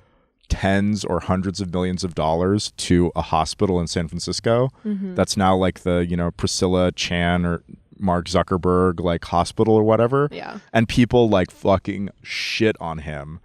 tens or hundreds of millions of dollars to a hospital in San Francisco. That's now like the, Priscilla Chan or Mark Zuckerberg like hospital or whatever. And people like fucking shit on him.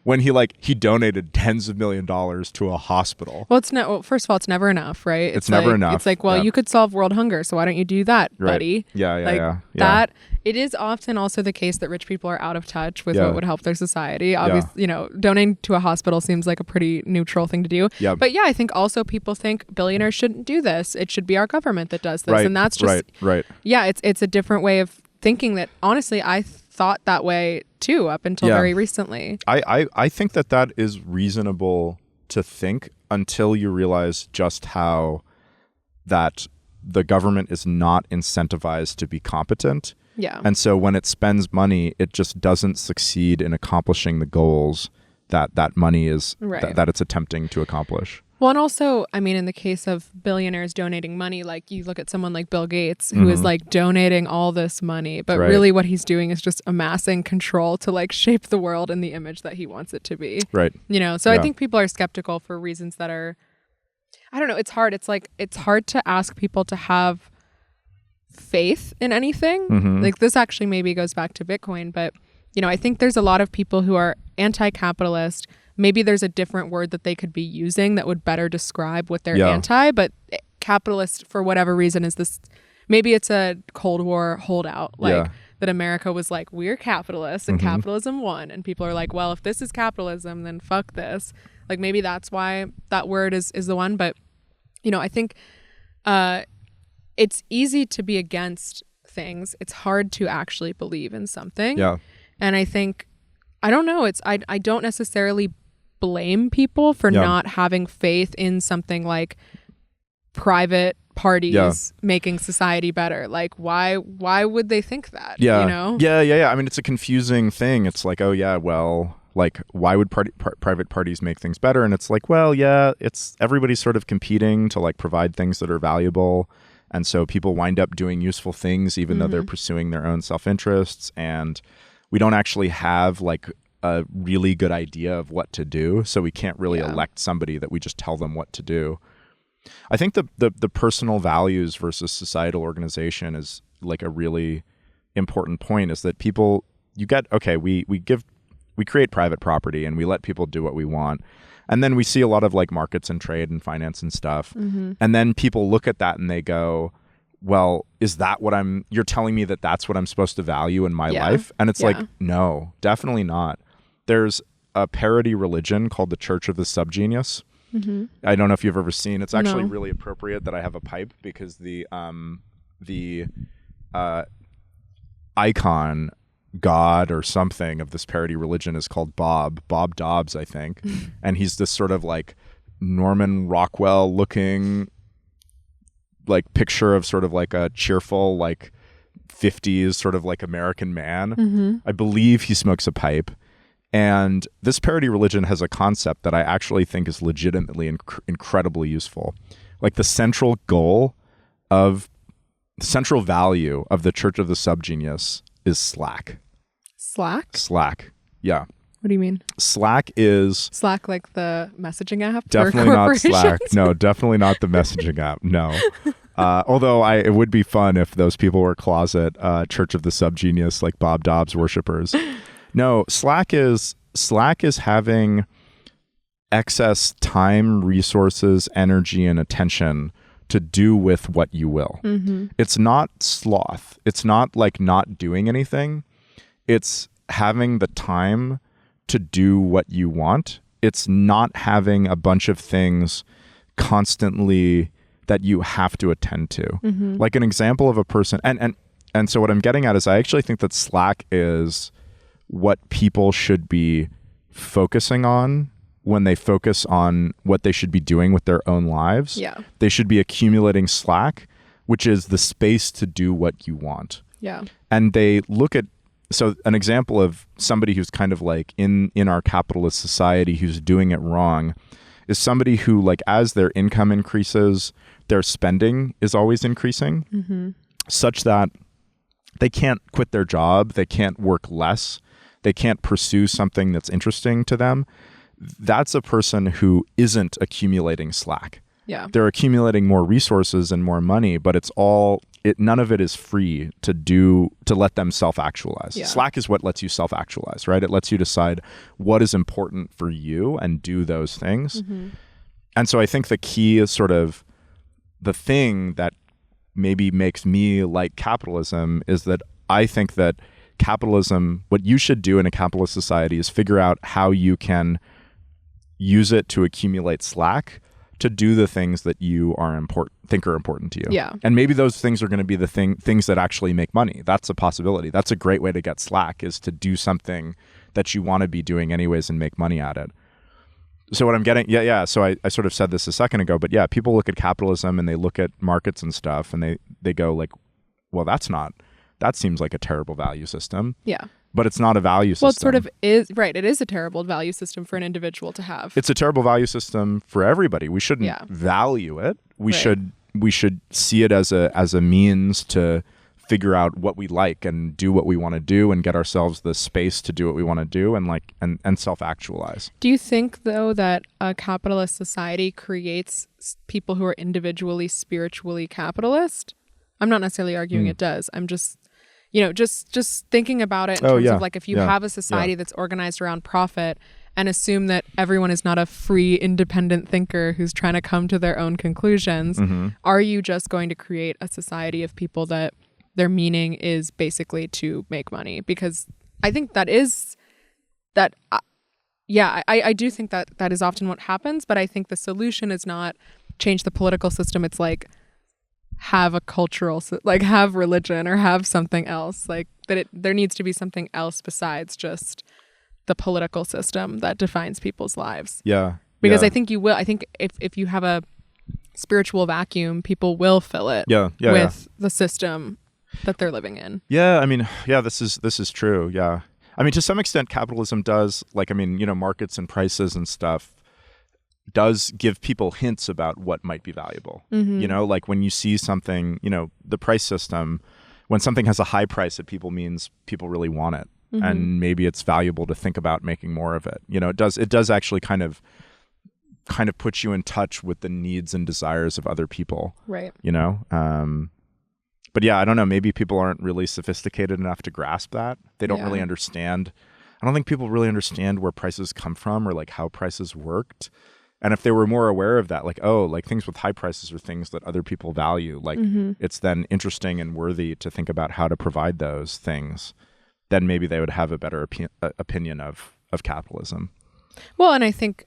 When he donated tens of $millions to a hospital. Well, first of all, it's never enough, right? It's never enough. It's like, well, you could solve world hunger, so why don't you do that, buddy? That it is often also the case that rich people are out of touch with what would help their society. Obviously, donating to a hospital seems like a pretty neutral thing to do. But I think also people think billionaires shouldn't do this. It should be our government that does this. And that's just it's a different way of thinking that honestly I thought that way too up until very recently. I think that is reasonable to think until you realize just how that the government is not incentivized to be competent. Yeah. And so when it spends money, it just doesn't succeed in accomplishing the goals that money is, that it's attempting to accomplish. Well, and also, I mean, in the case of billionaires donating money, like you look at someone like Bill Gates, who is like donating all this money, but really what he's doing is just amassing control to like shape the world in the image that he wants it to be. Right. You know, so I think people are skeptical for reasons that are, I don't know, it's hard. It's like, it's hard to ask people to have faith in anything. Like this actually maybe goes back to Bitcoin, but you know, I think there's a lot of people who are anti-capitalist. Maybe there's a different word that they could be using that would better describe what they're anti, but capitalist for whatever reason is this, maybe it's a Cold War holdout, like that America was like, we're capitalists and capitalism won. And people are like, well, if this is capitalism, then fuck this. Like maybe that's why that word is the one. But, you know, I think it's easy to be against things. It's hard to actually believe in something. Yeah. And I think, I don't know, I don't necessarily blame people for not having faith in something like private parties making society better. Like why would they think that? You know? Yeah. I mean, it's a confusing thing. It's like, oh yeah, well, like why would private parties make things better? And it's like, well, yeah, it's everybody's sort of competing to like provide things that are valuable. And so people wind up doing useful things even though they're pursuing their own self-interests. And we don't actually have like a really good idea of what to do. So we can't really elect somebody that we just tell them what to do. I think the personal values versus societal organization is like a really important point, is that people, you get, okay, we create private property and we let people do what we want. And then we see a lot of like markets and trade and finance and stuff. And then people look at that and they go, well, is that what you're telling me that that's what I'm supposed to value in my life? And it's like, no, definitely not. There's a parody religion called the Church of the Subgenius. I don't know if you've ever seen. It's actually really appropriate that I have a pipe, because the icon god or something of this parody religion is called Bob Dobbs, I think. And he's this sort of like Norman Rockwell looking like picture of sort of like a cheerful like 50s sort of like American man. I believe he smokes a pipe. And this parody religion has a concept that I actually think is legitimately incredibly useful. Like the central value of the Church of the Subgenius is Slack. Slack. Yeah. What do you mean? Slack is... Slack, like the messaging app? Definitely not Slack. No, definitely not the messaging app. No. Although it would be fun if those people were closet Church of the Subgenius, like Bob Dobbs worshippers. No, Slack is having excess time, resources, energy, and attention to do with what you will. It's not sloth. It's not like not doing anything. It's having the time to do what you want. It's not having a bunch of things constantly that you have to attend to. Like an example of a person, and so what I'm getting at is I actually think that Slack is what people should be focusing on when they focus on what they should be doing with their own lives. Yeah. They should be accumulating Slack, which is the space to do what you want. Yeah. And they look at, so an example of somebody who's kind of like in our capitalist society who's doing it wrong is somebody who, like, as their income increases, their spending is always increasing, such that they can't quit their job, they can't work less, they can't pursue something that's interesting to them. That's a person who isn't accumulating Slack. Yeah. They're accumulating more resources and more money, but none of it is free to let them self-actualize. Yeah. Slack is what lets you self-actualize, right? It lets you decide what is important for you and do those things. And so I think the key is sort of the thing that maybe makes me like capitalism is that I think that capitalism, what you should do in a capitalist society is figure out how you can use it to accumulate Slack to do the things that you think are important to you. Yeah. And maybe those things are going to be the things that actually make money. That's a possibility. That's a great way to get Slack, is to do something that you want to be doing anyways and make money at it. So what I'm getting, so I sort of said this a second ago, but yeah, people look at capitalism and they look at markets and stuff and they go like, well, that's not that seems like a terrible value system. Yeah. But it's not a value system. Well, it sort of is, right. It is a terrible value system for an individual to have. It's a terrible value system for everybody. We shouldn't value it. We should see it as a means to figure out what we like and do what we want to do and get ourselves the space to do what we want to do and self-actualize. Do you think, though, that a capitalist society creates people who are individually, spiritually capitalist? I'm not necessarily arguing it does. I'm just, just thinking about it in terms of like if you have a society that's organized around profit and assume that everyone is not a free, independent thinker who's trying to come to their own conclusions, are you just going to create a society of people that their meaning is basically to make money? Because I think that is that. I do think that is often what happens. But I think the solution is not change the political system. It's like have a cultural, like have religion or have something else. Like that there needs to be something else besides just the political system that defines people's lives. Yeah. Because I think you will. I think if you have a spiritual vacuum, people will fill it with the system that they're living in. Yeah, I mean, this is true. Yeah. I mean, to some extent capitalism does, markets and prices and stuff does give people hints about what might be valuable. Like when you see something, the price system, when something has a high price, it means people really want it. And maybe it's valuable to think about making more of it. It does actually kind of put you in touch with the needs and desires of other people. Right. But yeah, I don't know. Maybe people aren't really sophisticated enough to grasp that. They don't really understand. I don't think people really understand where prices come from or like how prices worked. And if they were more aware of that, like things with high prices are things that other people value. Like it's then interesting and worthy to think about how to provide those things. Then maybe they would have a better opinion of capitalism. Well, and I think,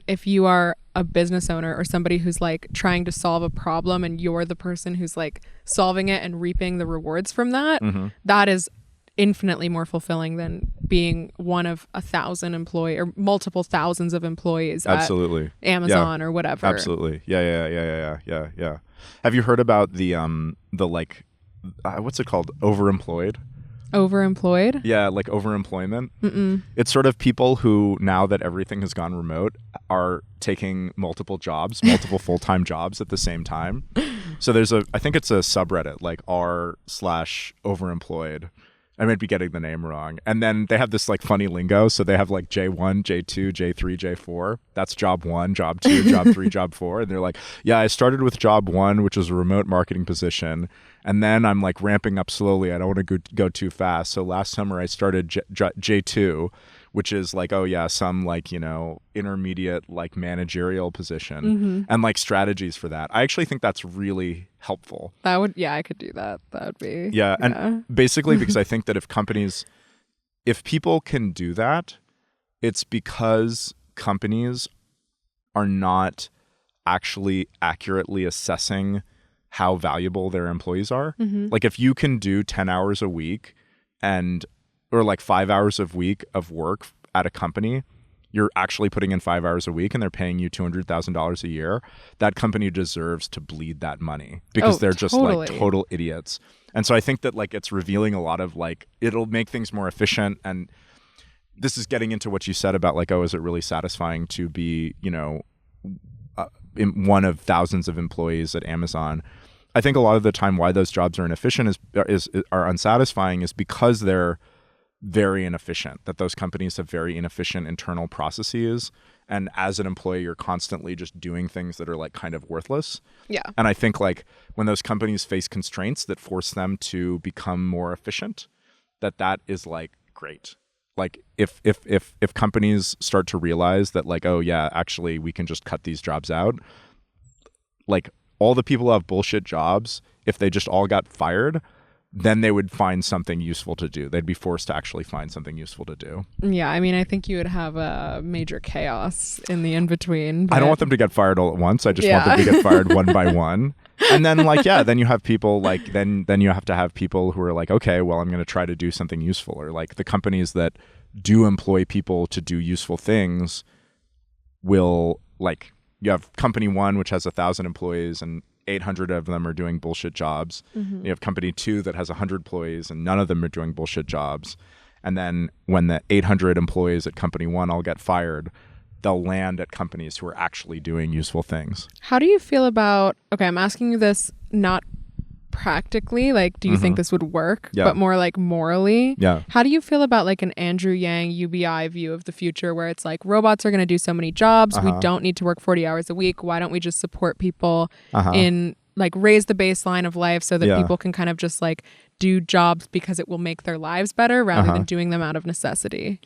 if you are a business owner or somebody who's like trying to solve a problem and you're the person who's like solving it and reaping the rewards from that, that is infinitely more fulfilling than being one of 1,000 employees or multiple thousands of employees at Amazon or whatever. Absolutely. Yeah. Have you heard about the what's it called? Overemployed? Overemployed? Yeah, like overemployment. It's sort of people who, now that everything has gone remote, are taking multiple full-time jobs at the same time. So I think it's a subreddit, like r/overemployed. I might be getting the name wrong. And then they have this like funny lingo. So they have like J1, J2, J3, J4. That's job 1, job 2, job 3, job 4. And they're like, yeah, I started with job 1, which was a remote marketing position. And then I'm like ramping up slowly. I don't want to go too fast. So last summer I started J2, which is like, some like, intermediate like managerial position and like strategies for that. I actually think that's really helpful. I could do that. That would be. Yeah. And basically because I think that if people can do that, it's because companies are not actually accurately assessing how valuable their employees are. Like if you can do 10 hours a week or like 5 hours a week of work at a company, you're actually putting in 5 hours a week and they're paying you $200,000 a year, that company deserves to bleed that money because they're just like total idiots. And so I think that like it's revealing a lot of like, it'll make things more efficient. And this is getting into what you said about like, is it really satisfying to be, in one of thousands of employees at Amazon? I think a lot of the time why those jobs are inefficient are unsatisfying is because they're very inefficient, that those companies have very inefficient internal processes. And as an employee, you're constantly just doing things that are like kind of worthless. Yeah. And I think like when those companies face constraints that force them to become more efficient, that is like great. Like if companies start to realize that like, actually we can just cut these jobs out, like all the people who have bullshit jobs, if they just all got fired, then they would find something useful to do. They'd be forced to actually find something useful to do. Yeah, I think you would have a major chaos in the in-between. I don't want them to get fired all at once. I just want them to get fired one by one. And then then you have people like, then you have to have people who are like, okay, well, I'm going to try to do something useful. Or like the companies that do employ people to do useful things will like, you have company 1, which has 1,000 employees, and 800 of them are doing bullshit jobs. You have company 2 that has 100 employees and none of them are doing bullshit jobs. And then when the 800 employees at company 1 all get fired, they'll land at companies who are actually doing useful things. How do you feel about, okay, I'm asking you this not practically, like, do you think this would work, but more like morally? Yeah. How do you feel about like an Andrew Yang UBI view of the future where it's like robots are going to do so many jobs. We don't need to work 40 hours a week. Why don't we just support people in like raise the baseline of life so that people can kind of just like do jobs because it will make their lives better rather than doing them out of necessity?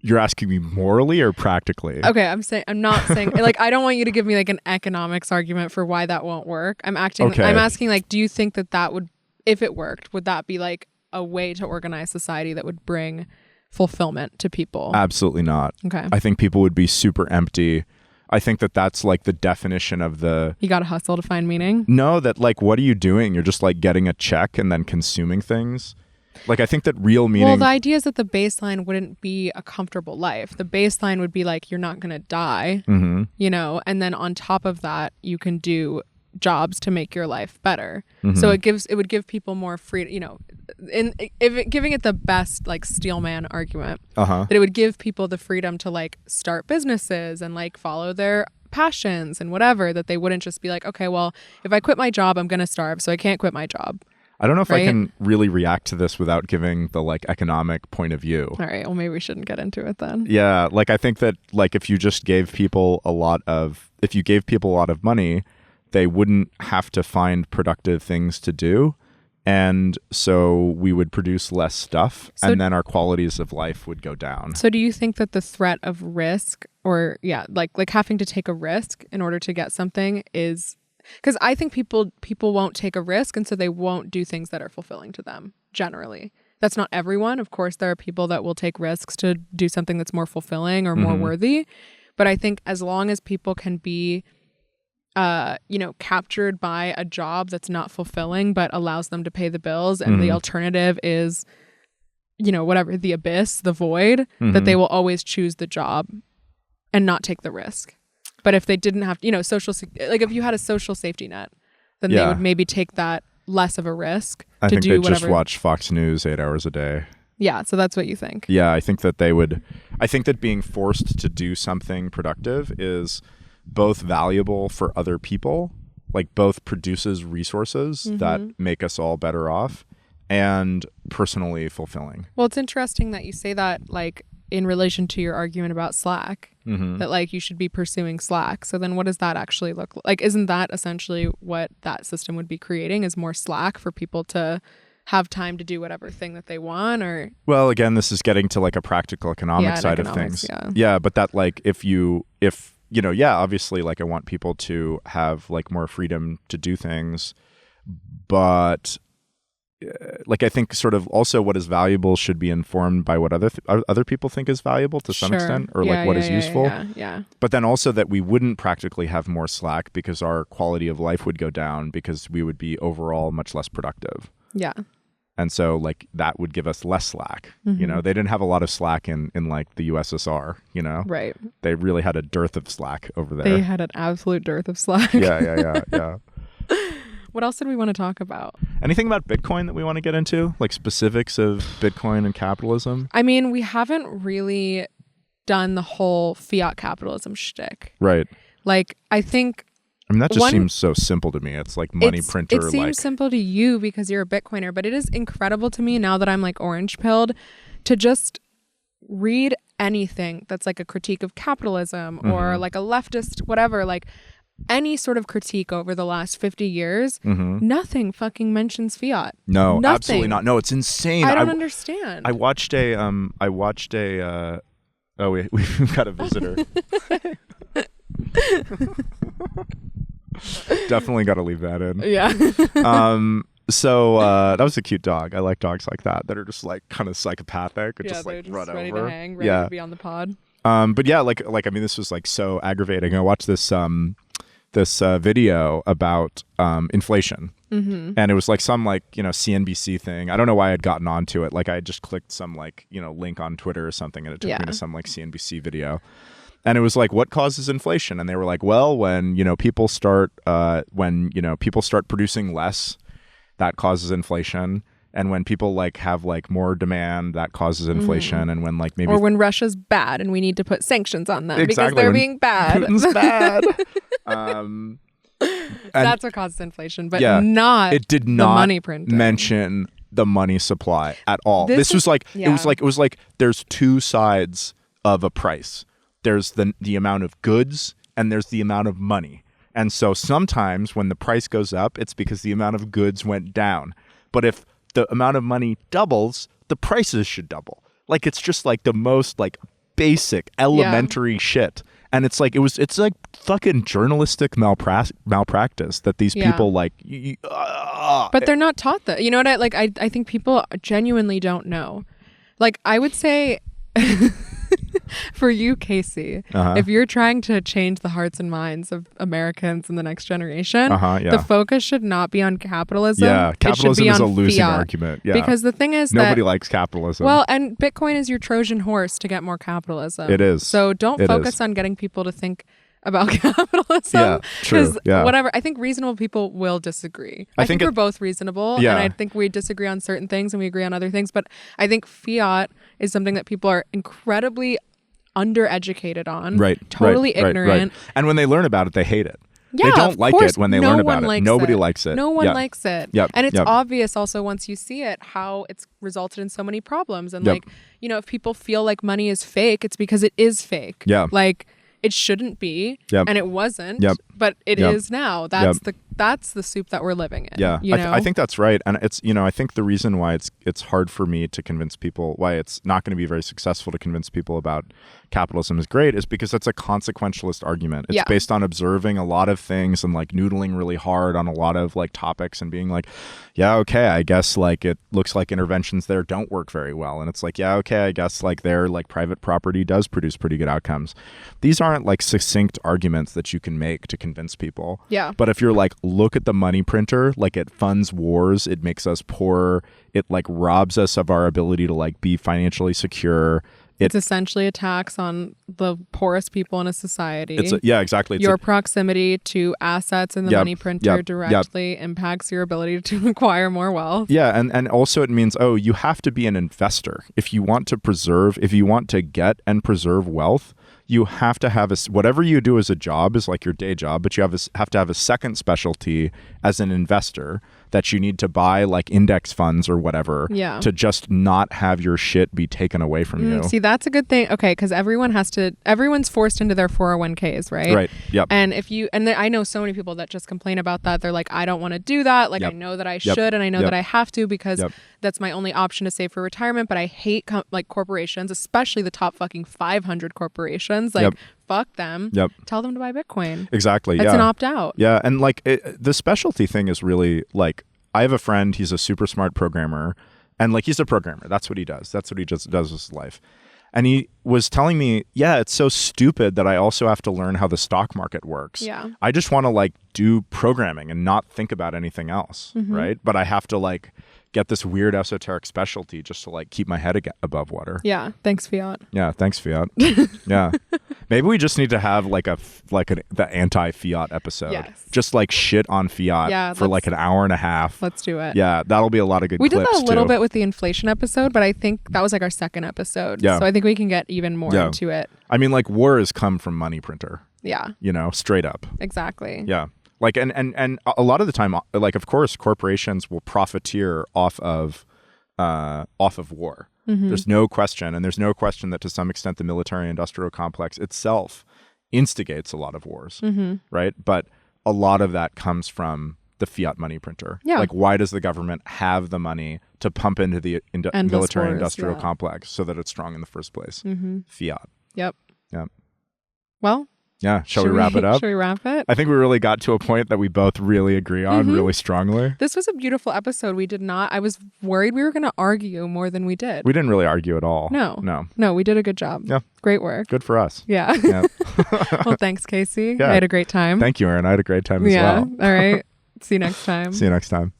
You're asking me morally or practically? Okay, I'm not saying like I don't want you to give me like an economics argument for why that won't work. I'm asking like, do you think that would, if it worked, would that be like a way to organize society that would bring fulfillment to people? Absolutely not. Okay. I think people would be super empty. I think that's like the definition of the... You gotta hustle to find meaning? No, that like, what are you doing? You're just like getting a check and then consuming things. Like, I think that real meaning... Well, the idea is that the baseline wouldn't be a comfortable life. The baseline would be like, you're not going to die, you know, and then on top of that, you can do jobs to make your life better. So it would give people more freedom, you know, giving it the best like steelman argument, that it would give people the freedom to like start businesses and like follow their passions and whatever, that they wouldn't just be like, okay, well, if I quit my job, I'm going to starve, so I can't quit my job. I don't know if I can really react to this without giving the like economic point of view. All right. Well, maybe we shouldn't get into it then. Yeah. Like, I think that like if you gave people a lot of money, they wouldn't have to find productive things to do. And so we would produce less stuff and then our qualities of life would go down. So do you think that the threat of risk or like having to take a risk in order to get something is... Because I think people won't take a risk, and so they won't do things that are fulfilling to them, generally. That's not everyone. Of course, there are people that will take risks to do something that's more fulfilling or more worthy. But I think as long as people can be, captured by a job that's not fulfilling but allows them to pay the bills, and the alternative is, whatever, the abyss, the void, that they will always choose the job and not take the risk. But if they didn't have, if you had a social safety net, then they would maybe take that less of a risk I to think do they whatever. just watch Fox News 8 hours a day. Yeah, so that's what you think. Yeah, I think that I think that being forced to do something productive is both valuable for other people, like both produces resources that make us all better off, and personally fulfilling. Well, it's interesting that you say that, like, in relation to your argument about Slack, that like you should be pursuing Slack. So then what does that actually look like? Isn't that essentially what that system would be creating, is more Slack for people to have time to do whatever thing that they want? Or well, again, this is getting to like a practical economic side of things. Yeah, but that like if obviously like I want people to have like more freedom to do things, but like I think sort of also what is valuable should be informed by what other people think is valuable to some extent, or like what is useful. Yeah. But then also that we wouldn't practically have more Slack because our quality of life would go down because we would be overall much less productive. Yeah. And so like that would give us less Slack. They didn't have a lot of Slack in like the USSR, Right. They really had a dearth of Slack over there. They had an absolute dearth of Slack. Yeah. What else did we want to talk about? Anything about Bitcoin that we want to get into? Like specifics of Bitcoin and capitalism? I mean, we haven't really done the whole fiat capitalism shtick. Right. Like, I think... I mean, that just seems so simple to me. It's like money printer. It seems simple to you because you're a Bitcoiner, but it is incredible to me now that I'm like orange pilled to just read anything that's like a critique of capitalism or like a leftist, whatever, like any sort of critique over the last 50 years, nothing fucking mentions fiat. No, nothing. Absolutely not. No, it's insane. I don't understand. I watched a oh, we've got a visitor. Definitely got to leave that in. Yeah. So that was a cute dog. I like dogs like that are just like kind of psychopathic and just like run ready over. To hang, ready to be on the pod. But yeah, like I mean, this was like so aggravating. I watched this video about inflation, and it was like some like CNBC thing. I don't know why I'd gotten onto it. Like I just clicked some like link on Twitter or something, and it took me to some like CNBC video. And it was like, what causes inflation? And they were like, well, when, people start producing less, that causes inflation. And when people like have like more demand, that causes inflation. And when like maybe or when Russia's bad and we need to put sanctions on them because they're being bad. Putin's bad. That's what causes inflation, but it did not the money printing. Mention the money supply at all. It was like there's two sides of a price. There's the amount of goods and there's the amount of money. And so sometimes when the price goes up, it's because the amount of goods went down. But if the amount of money doubles, the prices should double. Like, it's just like the most like basic elementary shit. And it's like it's like fucking journalistic malpractice that these people like. But they're not taught that. You know what I think people genuinely don't know. Like, I would say for you, Casey, if you're trying to change the hearts and minds of Americans in the next generation, the focus should not be on capitalism. Yeah, capitalism is a losing fiat. Argument. Yeah. Because the thing is nobody likes capitalism. Well, and Bitcoin is your Trojan horse to get more capitalism. It is. So don't focus on getting people to think about capitalism. Yeah, true. Yeah. Whatever. I think reasonable people will disagree. I think we're both reasonable, and I think we disagree on certain things and we agree on other things. But I think fiat is something that people are incredibly undereducated on. Right. Totally ignorant. Right. And when they learn about it, they hate it. Yeah, they don't like it when they learn about it. Nobody likes it. No one likes it. Yep. And it's obvious also once you see it how it's resulted in so many problems. And like, if people feel like money is fake, it's because it is fake. Yeah. Like, it shouldn't be, and it wasn't, but it is now. That's the soup that we're living in. Yeah, I think that's right, and it's I think the reason why it's hard for me to convince people, why it's not going to be very successful to convince people about capitalism is great, is because it's a consequentialist argument. It's based on observing a lot of things and like noodling really hard on a lot of like topics and being like, yeah, okay, I guess like it looks like interventions there don't work very well, and it's like, yeah, okay, I guess like their like private property does produce pretty good outcomes. These aren't like succinct arguments that you can make to convince people. Yeah. But if you're like, look at the money printer, like it funds wars, it makes us poorer, it like robs us of our ability to like be financially secure. It's essentially a tax on the poorest people in a society. Exactly. Your proximity to assets in the money printer directly impacts your ability to acquire more wealth. Yeah, and also it means, you have to be an investor. If you want to get and preserve wealth, you have to have whatever you do as a job is like your day job, but you have to have a second specialty as an investor that you need to buy like index funds or whatever to just not have your shit be taken away from you. See, that's a good thing. Okay, because everyone's forced into their 401ks, right? Right. Yep. And I know so many people that just complain about that. They're like, I don't want to do that. Like, I know that I should, and I know that I have to because that's my only option to save for retirement. But I hate like corporations, especially the top fucking 500 corporations. Like, fuck them. Tell them to buy Bitcoin. Exactly. That's an opt-out. Yeah, and like the specialty thing is really like, I have a friend, he's a super smart programmer, and like he's a programmer. That's what he does. That's what he just does with his life. And he was telling me, it's so stupid that I also have to learn how the stock market works. Yeah. I just want to like do programming and not think about anything else, right? But I have to like get this weird esoteric specialty just to like keep my head above water. Yeah. Thanks, Fiat. Yeah. Thanks, Fiat. Yeah. Maybe we just need to have the anti-Fiat episode. Yes. Just like shit on Fiat for like an hour and a half. Let's do it. Yeah. That'll be a lot of good clips. We did that a little bit with the inflation episode, but I think that was like our second episode. Yeah. So I think we can get even more into it. I mean, like war has come from money printer. Yeah. Straight up. Exactly. Yeah. Like, and a lot of the time, like, of course, corporations will profiteer off of war. There's no question. And there's no question that to some extent, the military industrial complex itself instigates a lot of wars, right? But a lot of that comes from the fiat money printer. Yeah. Like, why does the government have the money to pump into the military industrial complex so that it's strong in the first place? Fiat. Yep. Yep. Well, yeah. Shall we wrap it up? Should we wrap it? I think we really got to a point that we both really agree on really strongly. This was a beautiful episode. I was worried we were going to argue more than we did. We didn't really argue at all. No, we did a good job. Yeah. Great work. Good for us. Yeah. Well, thanks, Casey. Yeah. I had a great time. Thank you, Erin. I had a great time as well. All right. See you next time. See you next time.